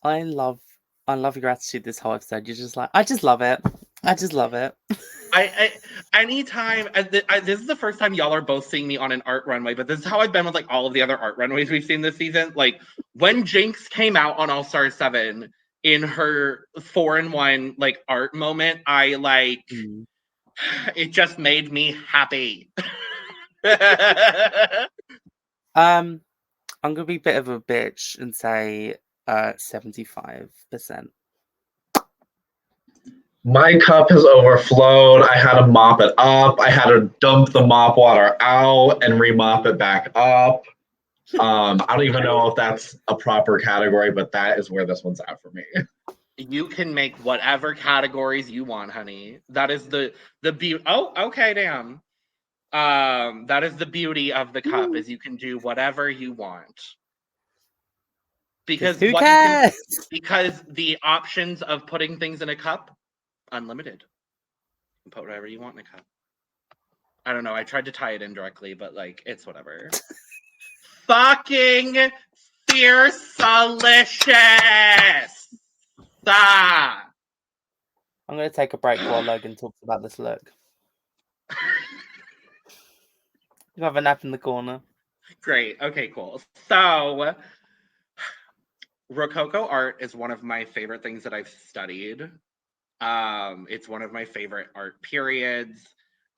I love your attitude this whole episode. You're just like, I just love it. I just love it. I anytime, this is the first time y'all are both seeing me on an art runway, but this is how I've been with like all of the other art runways we've seen this season. Like when Jinx came out on All Stars 7 in her 4-in-1 like art moment, I like it just made me happy. I'm gonna be a bit of a bitch and say 75%. My cup has overflowed. I had to mop it up. I had to dump the mop water out and remop it back up. I don't even know if that's a proper category, but that is where this one's at for me. You can make whatever categories you want, honey. That is the beauty. Oh, okay, damn. That is the beauty of the cup, is you can do whatever you want. Because who cares? Because the options of putting things in a cup, unlimited. You can put whatever you want in a cup. I don't know. I tried to tie it in directly, but like it's whatever. Fucking Fiercalicious! Stop! I'm gonna take a break while Logan talks about this look. You have a nap in the corner. Great. Okay, cool. So, Rococo art is one of my favorite things that I've studied. It's one of my favorite art periods.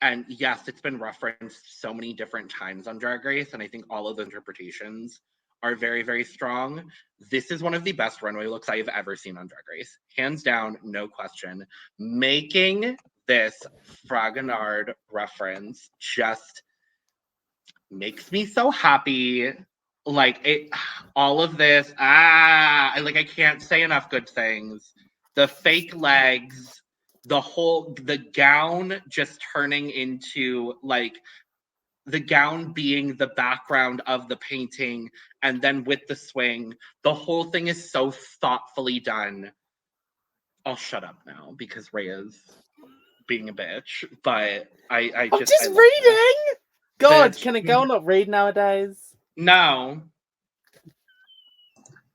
And yes, it's been referenced so many different times on Drag Race, and I think all of the interpretations are very, very strong. This is one of the best runway looks I have ever seen on Drag Race. Hands down, no question. Making this Fragonard reference just makes me so happy. Like it, all of this, I can't say enough good things. The fake legs, the gown just turning into like the gown being the background of the painting, and then with the swing, the whole thing is so thoughtfully done. I'll shut up now because Reya's being a bitch, but I'm just reading. God, Bitch. can a girl not read nowadays? No.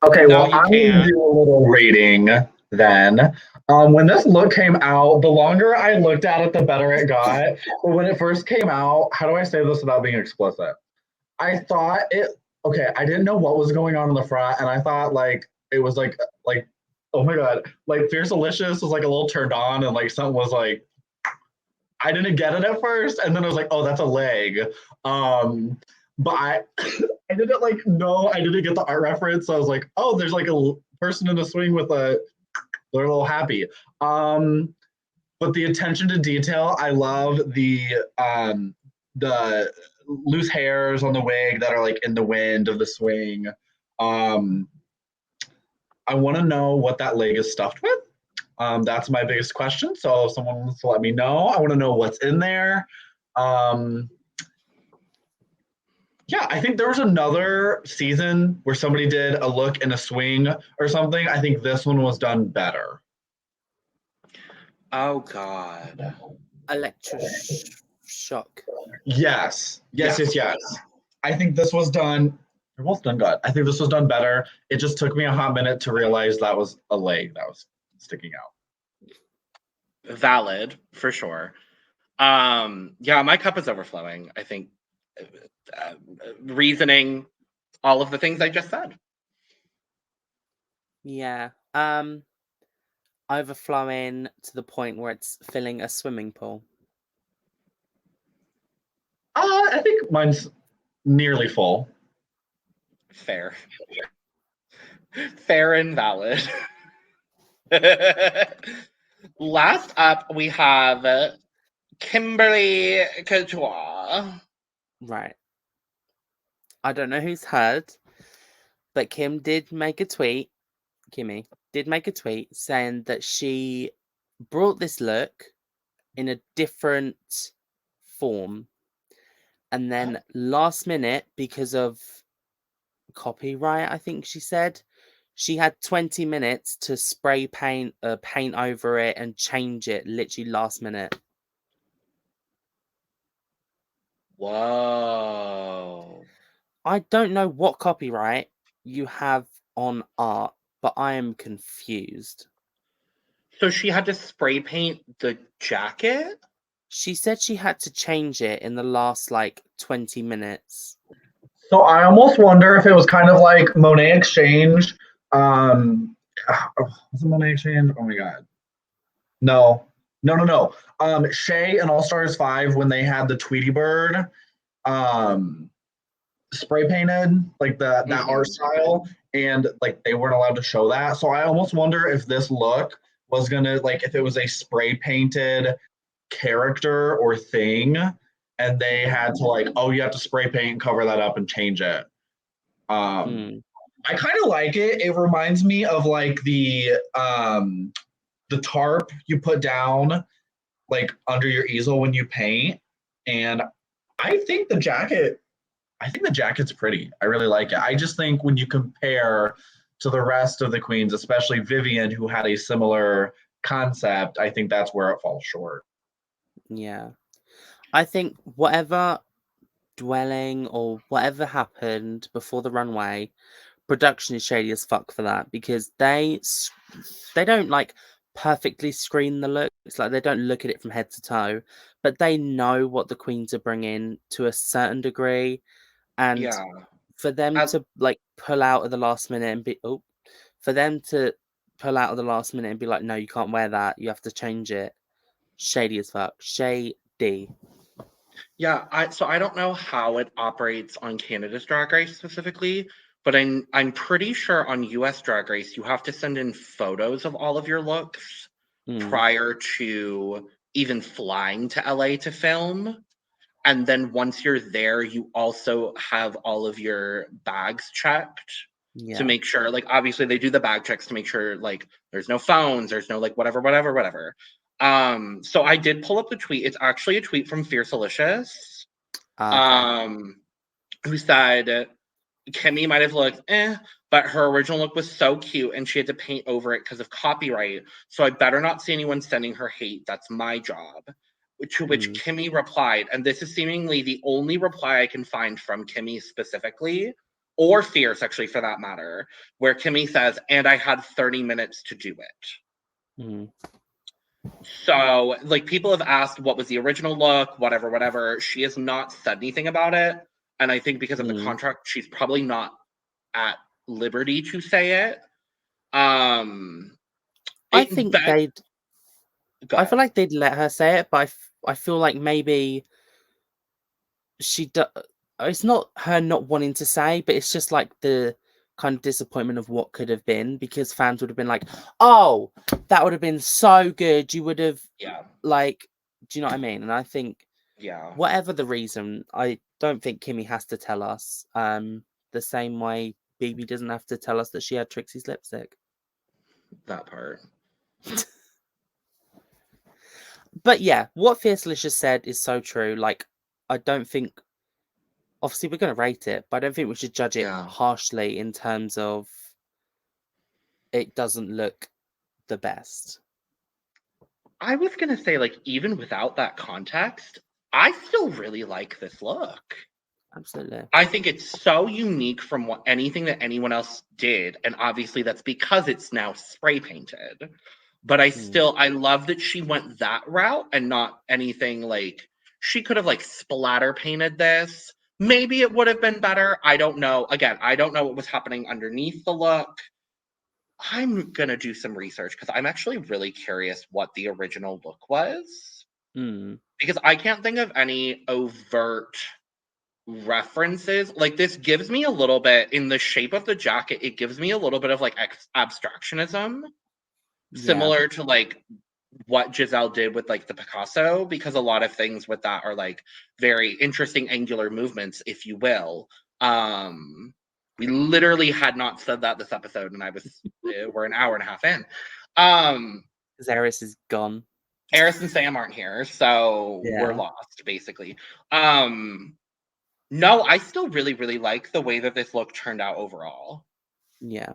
Okay, No, well, you I'm going to can't. do a little rating then. When this look came out, the longer I looked at it, the better it got. But when it first came out, how do I say this without being explicit? I thought I didn't know what was going on in the front, and I thought like it was like oh my god, like Fiercalicious was like a little turned on, and like something was like, I didn't get it at first, and then I was like, oh, that's a leg. But I didn't like know, I didn't get the art reference, so I was like, oh, there's like a person in a swing with they're a little happy. But the attention to detail, I love the loose hairs on the wig that are like in the wind of the swing. I want to know what that leg is stuffed with. That's my biggest question. So if someone wants to let me know, I want to know what's in there. Yeah, I think there was another season where somebody did a look in a swing or something. I think this one was done better. Oh God. Electroshock. Yes. Yeah. I think this was done. They're both done good. I think this was done better. It just took me a hot minute to realize that was a leg that was sticking out. Valid for sure. Yeah, my cup is overflowing. I think reasoning all of the things I just said. Yeah. Overflowing to the point where it's filling a swimming pool. I think mine's nearly full. Fair. Fair and valid. Last up, we have Kimberly Couture. Right. I don't know who's heard, but Kimmy did make a tweet saying that she brought this look in a different form. And then last minute, because of copyright, I think she said, she had 20 minutes to spray paint over it and change it literally last minute. Whoa. I don't know what copyright you have on art, but I am confused. So she had to spray paint the jacket? She said she had to change it in the last 20 minutes. So I almost wonder if it was kind of like Monet Exchange. Was it Monet Exchange? Oh my god. No. Shay and All Stars 5 when they had the Tweety Bird spray painted that art style, and they weren't allowed to show that. So I almost wonder if this look was gonna if it was a spray painted character or thing, and they had to you have to spray paint and cover that up and change it. I kind of like it. It reminds me of the tarp you put down under your easel when you paint, and I think the jacket's pretty. I really like it. I just think when you compare to the rest of the queens, especially Vivian, who had a similar concept, I think that's where it falls short. Yeah. I think whatever dwelling or whatever happened before the runway, production is shady as fuck for that, because they don't perfectly screen the looks. They don't look at it from head to toe, but they know what the queens are bringing to a certain degree. And for them to pull out at the last minute and be like, no, you can't wear that, you have to change it. Shady as fuck. Shady. Yeah, so I don't know how it operates on Canada's Drag Race specifically, but I'm pretty sure on US Drag Race you have to send in photos of all of your looks prior to even flying to LA to film. And then once you're there, you also have all of your bags checked to make sure, obviously they do the bag checks to make sure there's no phones, there's no whatever. So I did pull up the tweet. It's actually a tweet from Fiercalicious, who said Kimmy might have looked but her original look was so cute and she had to paint over it because of copyright. So I better not see anyone sending her hate. That's my job. To which Kimmy replied, and this is seemingly the only reply I can find from Kimmy specifically, or Fierce actually for that matter, where Kimmy says, and I had 30 minutes to do it. So, people have asked what was the original look, whatever. She has not said anything about it. And I think because of the contract, she's probably not at liberty to say it. I feel like they'd let her say it, but I feel like maybe it's not her not wanting to say, but it's just the kind of disappointment of what could have been, because fans would have been like, oh, that would have been so good. You would have, do you know what I mean? And I think, whatever the reason, I don't think Kimmy has to tell us. The same way BB doesn't have to tell us that she had Trixie's lipstick. That part. But yeah, what Fiercalicious said is so true. I don't think, obviously we're going to rate it, but I don't think we should judge it harshly in terms of it doesn't look the best. I was gonna say, like, even without that context, I still really like this look. Absolutely. I think it's so unique from anything that anyone else did, and obviously that's because it's now spray painted. But I love that she went that route and not anything like she could have like splatter painted this. Maybe it would have been better. I don't know. Again, I don't know what was happening underneath the look. I'm gonna do some research because I'm actually really curious what the original look was. Because I can't think of any overt references. Like, this gives me a little bit, in the shape of the jacket, it gives me a little bit of like abstractionism, similar to like what Gisele did with like the Picasso, because a lot of things with that are like very interesting angular movements, if you will. We literally had not said that this episode, and we're an hour and a half in. Because Eris is gone. Eris and Sam aren't here, so we're lost, basically. No, I still really, really like the way that this look turned out overall. Yeah.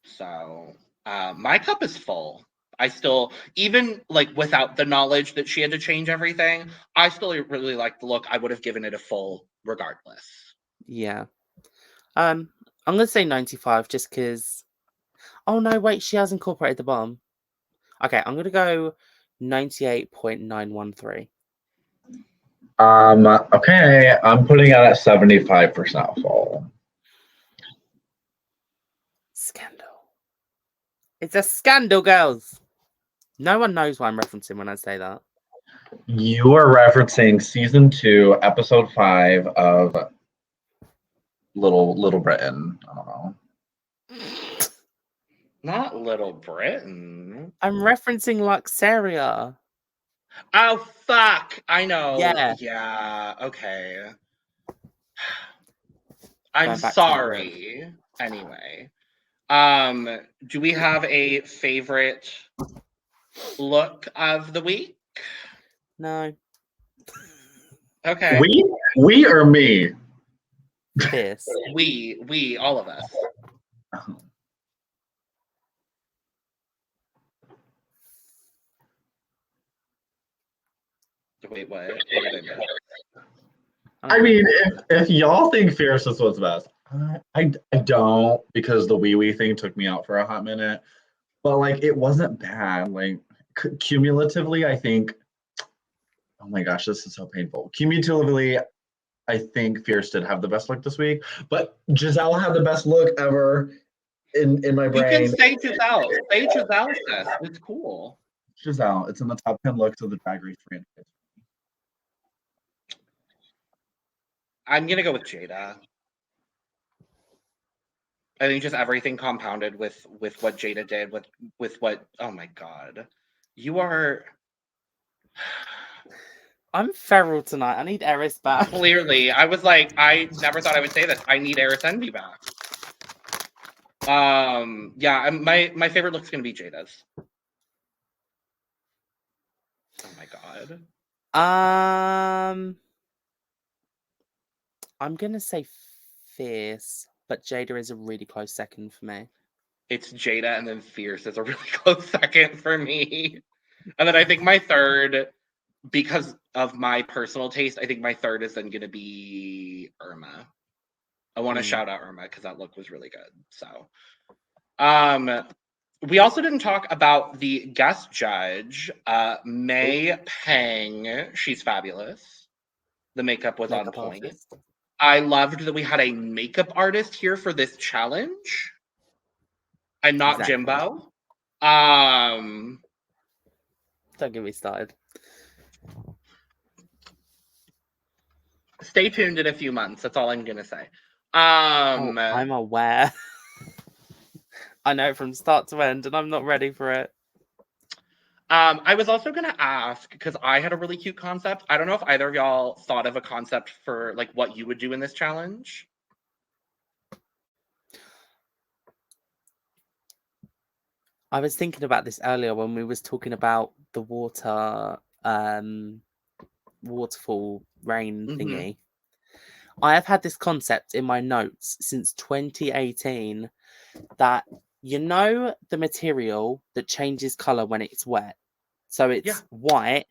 So, my cup is full. I still, even like without the knowledge that she had to change everything, I still really like the look. I would have given it a full regardless. Yeah. I'm gonna say 95 just because. Oh no, wait, she has incorporated the bottom. Okay, I'm gonna go 98.913. Okay, I'm putting it at 75% full. Scandal. It's a scandal, girls. No one knows what I'm referencing when I say that. You are referencing season 2, episode 5 of Little Britain. I don't know. Not Little Britain. I'm referencing Luxaria. Oh, fuck. I know. Yeah. Yeah. Okay. I'm sorry. Anyway. Do we have a favorite look of the week? No. Okay. We or me? Fierce. We, all of us. Wait, what? What did I miss? I mean, if y'all think Fiercalicious was best, I don't, because the wee thing took me out for a hot minute. But like, it wasn't bad. Like, cumulatively, I think. Oh my gosh, this is so painful. Cumulatively, I think Fierce did have the best look this week, but Gisele had the best look ever in my brain. You can say Gisele. Say Gisele, sis. It's cool. Gisele, it's in the top 10 looks of the Drag Race franchise. I'm gonna go with Jada. I think just everything compounded with what Jada did, with what. Oh my god, you are. I'm feral tonight. I need Eris back. Clearly, I was like, I never thought I would say this. I need Eris Envy back. Yeah, my favorite look's gonna be Jada's. Oh my god. I'm gonna say Fierce, but Jada is a really close second for me. It's Jada, and then Fierce is a really close second for me. And then I think my third, because of my personal taste, I think my third is then going to be Irma. I want to shout out Irma because that look was really good. So, we also didn't talk about the guest judge, May Pang. She's fabulous. The makeup was on point. Artist. I loved that we had a makeup artist here for this challenge. And not Jimbo. Don't get me started. Stay tuned in a few months. That's all I'm gonna say. I'm aware. I know from start to end, and I'm not ready for it. I was also gonna ask, because I had a really cute concept. I don't know if either of y'all thought of a concept for like what you would do in this challenge. I was thinking about this earlier when we was talking about the waterfall rain thingy. I have had this concept in my notes since 2018 that You know the material that changes color when it's wet. So it's white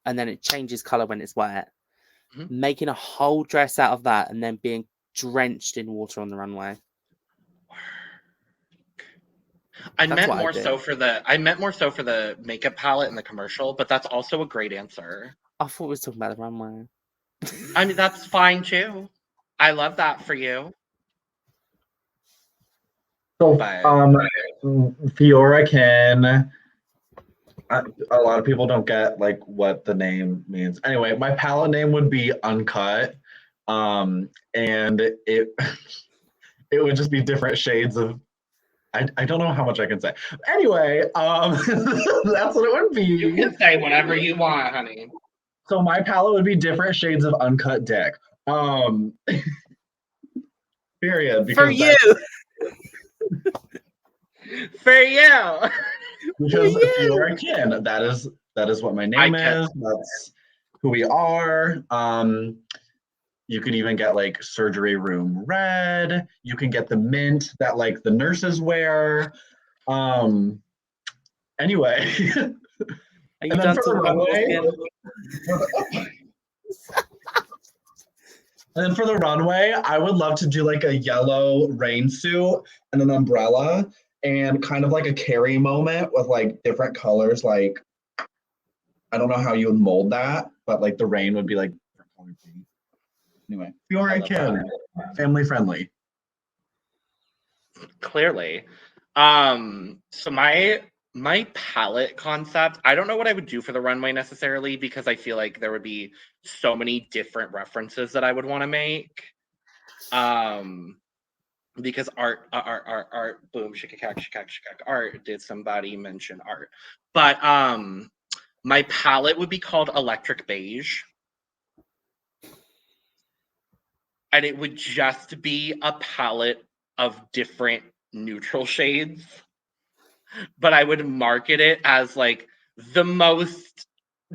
and then it changes color when it's wet. Mm-hmm. Making a whole dress out of that and then being drenched in water on the runway. I meant more so for the makeup palette in the commercial, but that's also a great answer. I thought we were talking about the runway. I mean, that's fine too. I love that for you. So, Fiora Kin. A lot of people don't get like what the name means. Anyway, my palette name would be Uncut, and it it would just be different shades of. I don't know how much I can say. Anyway, that's what it would be. You can say whatever you want, honey. So my palette would be different shades of uncut dick. Period. For you. For you. Because Fiora Kin, that is what my name is. That's who we are. You could even get like surgery room red. You can get the mint that like the nurses wear. Anyway. Are you done talking about runway? And then for the runway, I would love to do like a yellow rain suit and an umbrella and kind of like a carry moment with like different colors. Like, I don't know how you would mold that, but like the rain would be like. Anyway, Fiora Kin, family friendly. Clearly. So my palette concept, I don't know what I would do for the runway necessarily because I feel like there would be so many different references that I would want to make. Because art, boom, shikakak, art. Did somebody mention art? But my palette would be called Electric Beige. And it would just be a palette of different neutral shades. But I would market it as like the most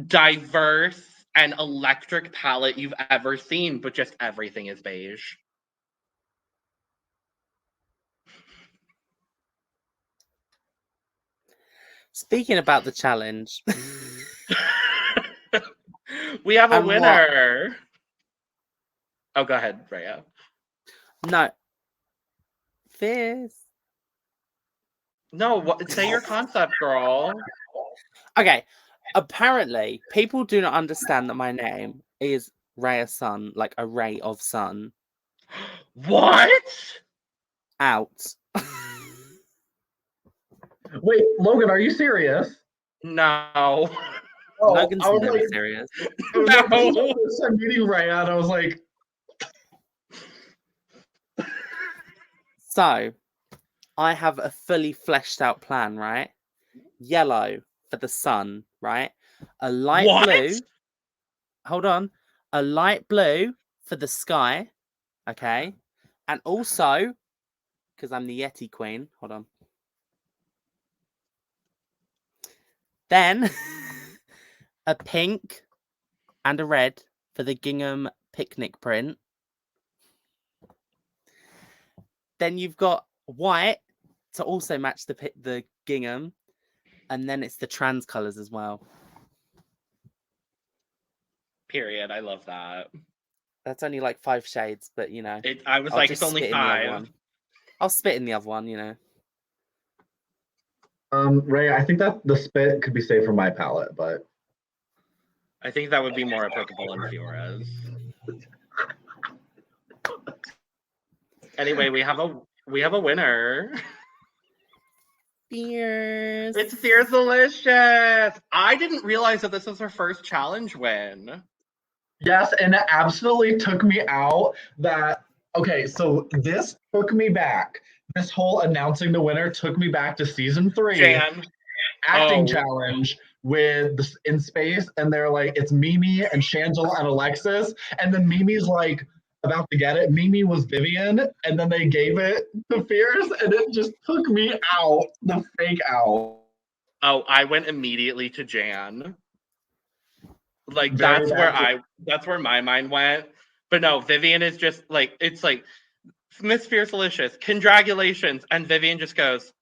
diverse and electric palette you've ever seen, but just everything is beige. Speaking about the challenge. We have a winner. Oh, go ahead, Reya. No. Fierce. No, say your concept, girl. Okay. Apparently, people do not understand that my name is Reya Sun, like a ray of sun. What? Out. Wait, Logan, are you serious? No. Oh, Logan's never serious. No. I'm meeting Reya, and I was like. So, I have a fully fleshed out plan, right? Yellow for the sun, right? A light blue. Hold on. A light blue for the sky. Okay. And also, because I'm the Yeti Queen. Hold on. Then, a pink and a red for the gingham picnic print. Then you've got white to also match the gingham. And then it's the trans colours as well. Period. I love that. That's only like 5 shades, but you know. I was like, it's only 5. I'll spit in the other one, you know. Reya, I think that the spit could be saved for my palette, but I think that would be more applicable in Fiora's. Anyway, we have a winner. Fierce. It's Fiercalicious. I didn't realize that this was her first challenge win. Yes, and it absolutely took me out that. Okay, so this took me back. This whole announcing the winner took me back to season 3 acting challenge with in space, and they're like, it's Mimi and Shangela and Alexis, and then Mimi's like about to get it. Mimi was Vivian, and then they gave it to Fierce, and it just took me out, the fake out. Oh, I went immediately to Jan. Like that's where my mind went. But no, Vivian is just like, it's like, Miss Fiercalicious, congratulations. And Vivian just goes,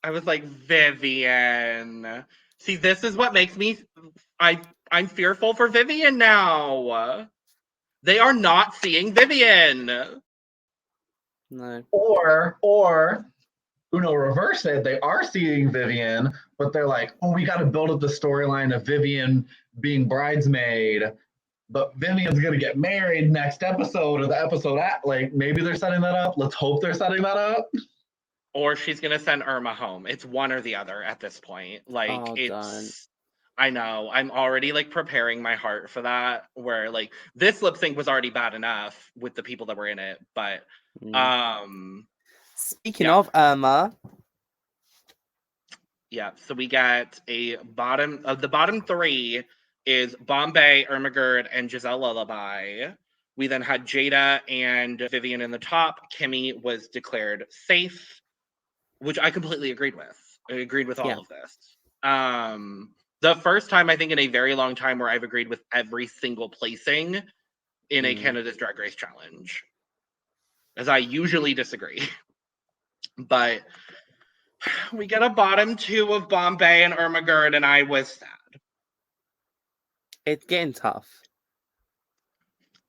I was like, Vivian. See, this is what makes me I'm fearful for Vivian now. They are not seeing Vivian. No. Or Uno reverse it. They are seeing Vivian, but they're like, oh, we got to build up the storyline of Vivian being bridesmaid, but Vivian's gonna get married next episode or the episode at. Like maybe they're setting that up. Let's hope they're setting that up. Or she's gonna send Irma home. It's one or the other at this point. Like Oh, it's. don't. I know. I'm already like preparing my heart for that. Where like this lip sync was already bad enough with the people that were in it, but Speaking yeah. of Irma, yeah. So we got a bottom of the bottom three is Bombae, Irma Gerd, and Gisele Lullaby. We then had Jada and Vivian in the top. Kimmy was declared safe, which I completely agreed with. I agreed with all of this. The first time I think in a very long time where I've agreed with every single placing in a Canada's Drag Race challenge, as I usually disagree. But we get a bottom two of Bombae and Irma Gerd, and I was sad. it's getting tough.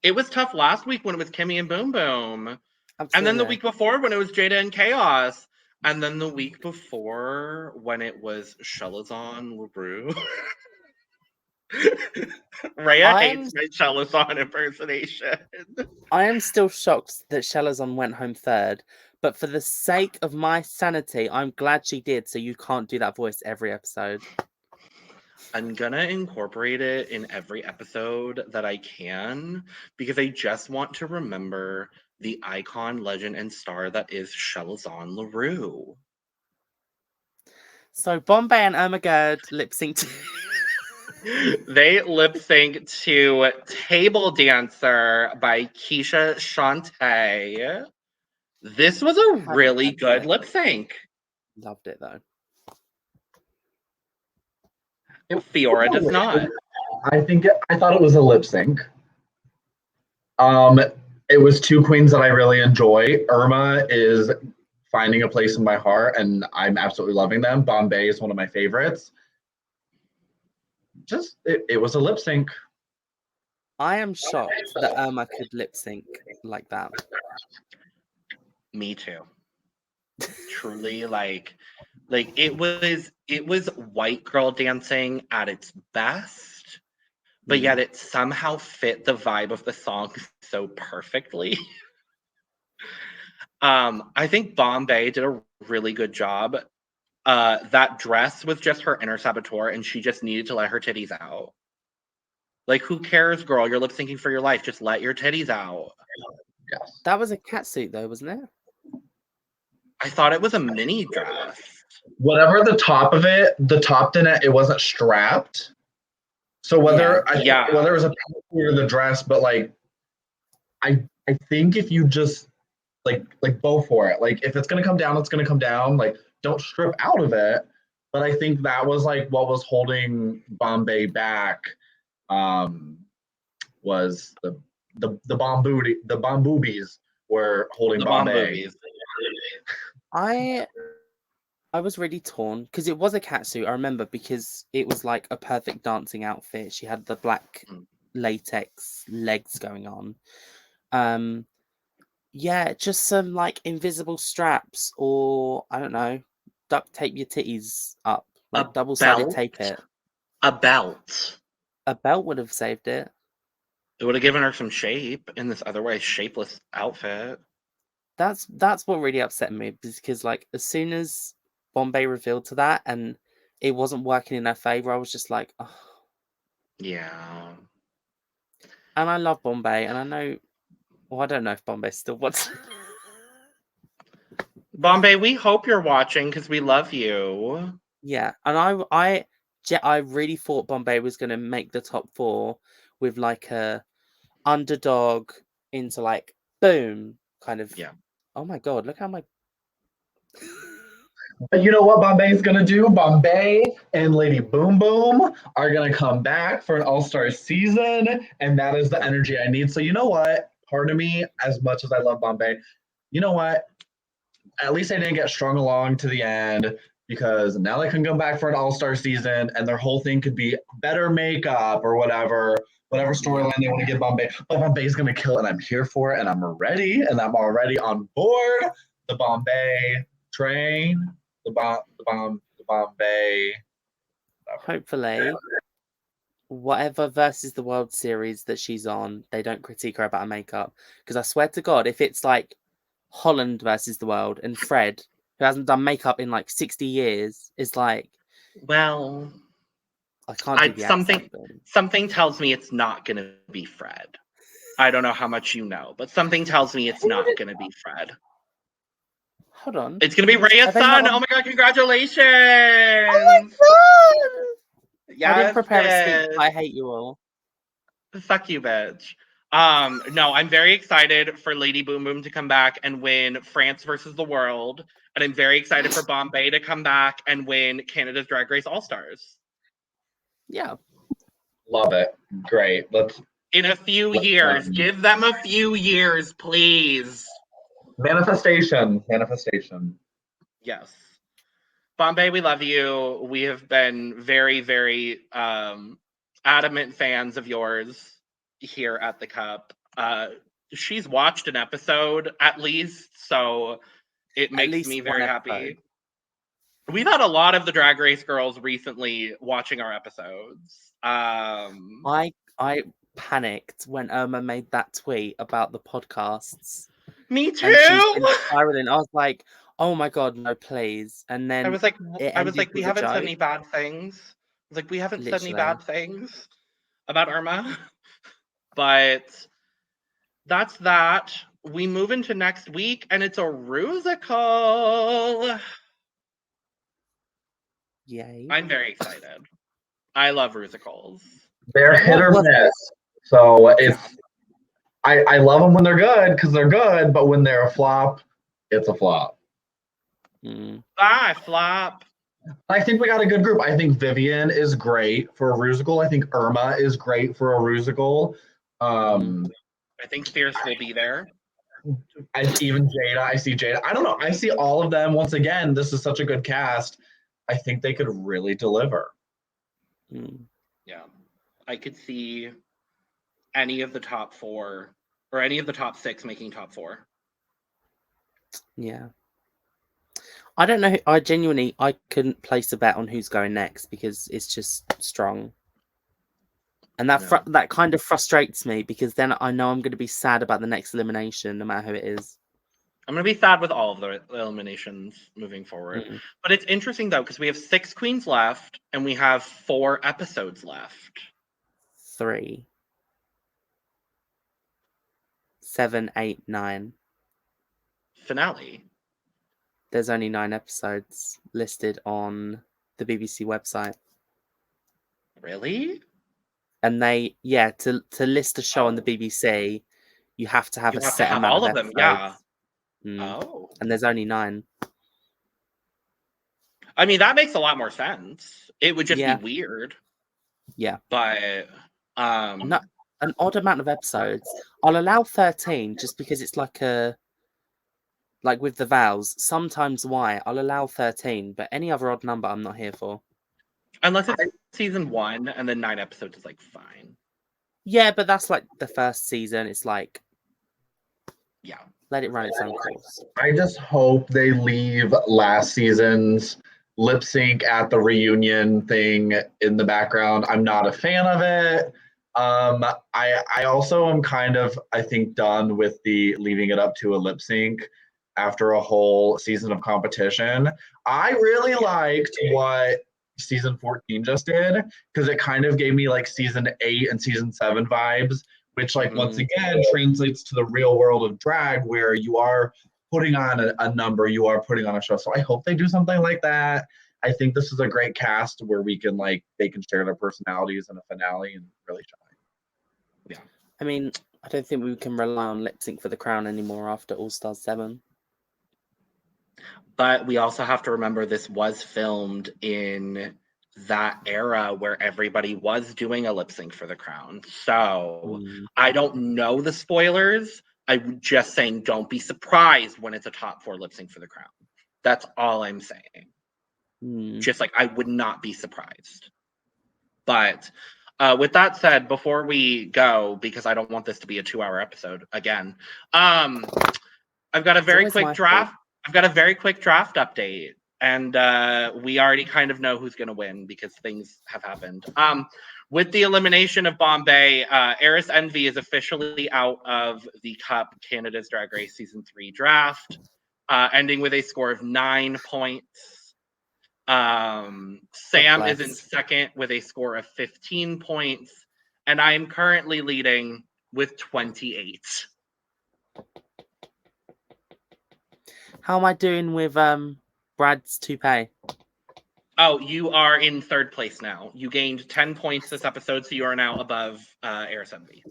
It was tough last week when it was Kimmy and Boom Boom. Absolutely. And then the week before when it was Jada and Chaos. And then the week before when it was Shelazon LaRue. Reya hates my Shelazon impersonation. I am still shocked that Shelazon went home third. But for the sake of my sanity, I'm glad she did. So you can't do that voice every episode. I'm gonna incorporate it in every episode that I can because I just want to remember the icon, legend, and star that is Shelazon LaRue. So Bombae and Irma Gerd lip synced. They lip sync to Table Dancer by Keisha Shantae. This was a really good lip sync. Loved it though. Fiora does not. I thought it was a lip sync. It was two queens that I really enjoy. Irma is finding a place in my heart, and I'm absolutely loving them. Bombae is one of my favorites. It was a lip sync. I am shocked that Irma could lip sync like that. Me too. Truly, like it was white girl dancing at its best, but yet it somehow fit the vibe of the song so perfectly. I think Bombae did a really good job. That dress was just her inner saboteur, and she just needed to let her titties out. Like, who cares, girl? You're lip syncing for your life. Just let your titties out. Yes. That was a catsuit, though, wasn't it? I thought it was a mini dress. Whatever the top of it, the top didn't. It wasn't strapped. So whether whether it was a or the dress, but like, I think if you just like go for it. Like if it's gonna come down, it's gonna come down. Like don't strip out of it. But I think that was like what was holding Bombae back. Was the bomb boobies were holding Bombae. I was really torn because it was a catsuit. I remember because it was like a perfect dancing outfit. She had the black latex legs going on. Yeah, just some like invisible straps, or I don't know, duct tape your titties up, like double-sided tape it. A belt. A belt would have saved it. It would have given her some shape in this otherwise shapeless outfit. That's what really upset me because like as soon as Bombae revealed to that and it wasn't working in her favor, I was just like, oh. Yeah. And I love Bombae, and I know. Well, I don't know if Bombae still wants. Bombae, we hope you're watching because we love you. Yeah, and I really thought Bombae was going to make the top 4 with like a underdog into like boom kind of. Yeah. Oh my god! Look how my. But you know what Bombae's gonna do? Bombae and Lady Boom Boom are gonna come back for an all-star season, and that is the energy I need. So you know what? Part of me, as much as I love Bombae, you know what? At least I didn't get strung along to the end. because now they can come back for an all-star season and their whole thing could be better makeup or whatever storyline they want to give Bombae. But Bombae's going to kill it, and I'm here for it, and I'm ready, and I'm already on board the Bombae train, the Bombae. Whatever. Hopefully, whatever versus the World Series that she's on, they don't critique her about her makeup. Because I swear to God, if it's like Holland versus the world and Fred, who hasn't done makeup in like 60 years, is like, Well, I can't do the accent. something tells me it's not going to be Fred. I don't know how much you know, but something tells me it's not going to be Fred. Hold on. It's going to be Reya's son. Oh my God, congratulations. Oh my God. Yes, I didn't prepare a bitch. speech. I hate you all. Fuck you, bitch. No, I'm very excited for Lady Boom Boom to come back and win France versus the world. And I'm very excited for Bombae to come back and win Canada's Drag Race All-Stars. Yeah. Love it. Great. In a few years. Give them a few years, please. Manifestation. Yes. Bombae, we love you. We have been very, very adamant fans of yours here at the Cup. She's watched an episode at least, so it makes me very happy. We've had a lot of the Drag Race girls recently watching our episodes. I panicked when Irma made that tweet about the podcasts. Me too. And she's been spiraling. I was like, oh my God, no, please. And then I was like, we haven't said any bad things. I was like, we haven't said any bad things about Irma. But that's that. We move into next week, and it's a rusical. Yay. I'm very excited. I love rusicals. They're hit or miss. So it's I love them when they're good because they're good, but when they're a flop, it's a flop. Bye, flop. I think we got a good group. I think Vivian is great for a rusical. I think Irma is great for a rusical. I think Fierce will be there. Even Jada. I see Jada. I don't know. I see all of them. Once again, this is such a good cast. I think they could really deliver. Yeah. I could see any of the top 4 or any of the top 6 making top 4. Yeah. I don't know. I couldn't place a bet on who's going next because it's just strong. And that kind of frustrates me because then I know I'm going to be sad about the next elimination, no matter who it is. I'm going to be sad with all of the eliminations moving forward. But it's interesting, though, because we have 6 queens left and we have 4 episodes left. 3. 7, 8, 9. Finale. There's only 9 episodes listed on the BBC website. Really? And to list a show on the BBC, you have to have a set amount all of them, episodes. Oh. And there's only 9. I mean, that makes a lot more sense. It would just be weird. Yeah. But an odd amount of episodes. I'll allow 13 just because it's like with the vows. Sometimes I'll allow 13, but any other odd number I'm not here for. Unless it's season 1 and then 9 episodes is like fine. Yeah, but that's like the first season. It's like, let it run its own course. I just hope they leave last season's lip sync at the reunion thing in the background. I'm not a fan of it. I also am kind of, I think, done with the leaving it up to a lip sync after a whole season of competition. I really liked what season 14 just did because it kind of gave me like season 8 and season 7 vibes, which once again translates to the real world of drag where you are putting on a number, you are putting on a show. So I hope they do something like that. I think this is a great cast where we can they can share their personalities in a finale and really shine. Yeah. I mean, I don't think we can rely on lip sync for the crown anymore after All Stars 7. But we also have to remember this was filmed in that era where everybody was doing a lip sync for the crown. So I don't know the spoilers. I'm just saying don't be surprised when it's a top 4 lip sync for the crown. That's all I'm saying. Just like I would not be surprised. But with that said, before we go, because I don't want this to be a 2-hour episode again, I've got a very quick draft. I've got a very quick draft update, and we already kind of know who's going to win because things have happened. With the elimination of Bombae, Heiress Envy is officially out of the Cup Canada's Drag Race Season 3 draft, ending with a score of 9 points. Sam is in second with a score of 15 points, and I am currently leading with 28. How am I doing with Brad's toupee? Oh, you are in third place now. You gained 10 points this episode, so you are now above Heiress Envy.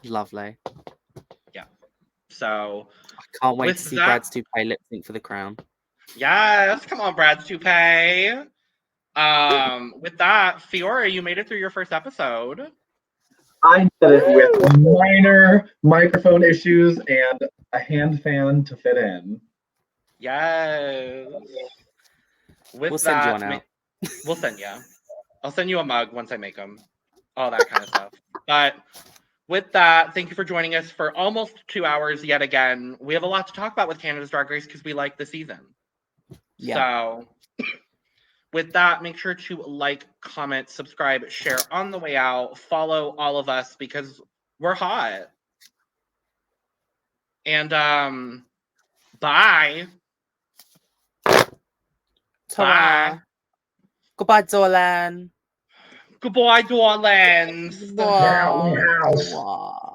Lovely. Yeah. So I can't wait to see Brad's toupee lip sync for the crown. Yes, come on, Brad's toupee. With that, Fiora, you made it through your first episode. I did it with minor microphone issues and a hand fan to fit in. Yes. We'll send you one out. We'll send you. I'll send you a mug once I make them. All that kind of stuff. But with that, thank you for joining us for almost 2 hours yet again. We have a lot to talk about with Canada's Drag Race because we like the season. Yeah. So with that, make sure to like, comment, subscribe, share on the way out. Follow all of us because we're hot. And bye. Ta-ra. Bye. Goodbye, darling. Goodbye, darlings. Wow. Wow.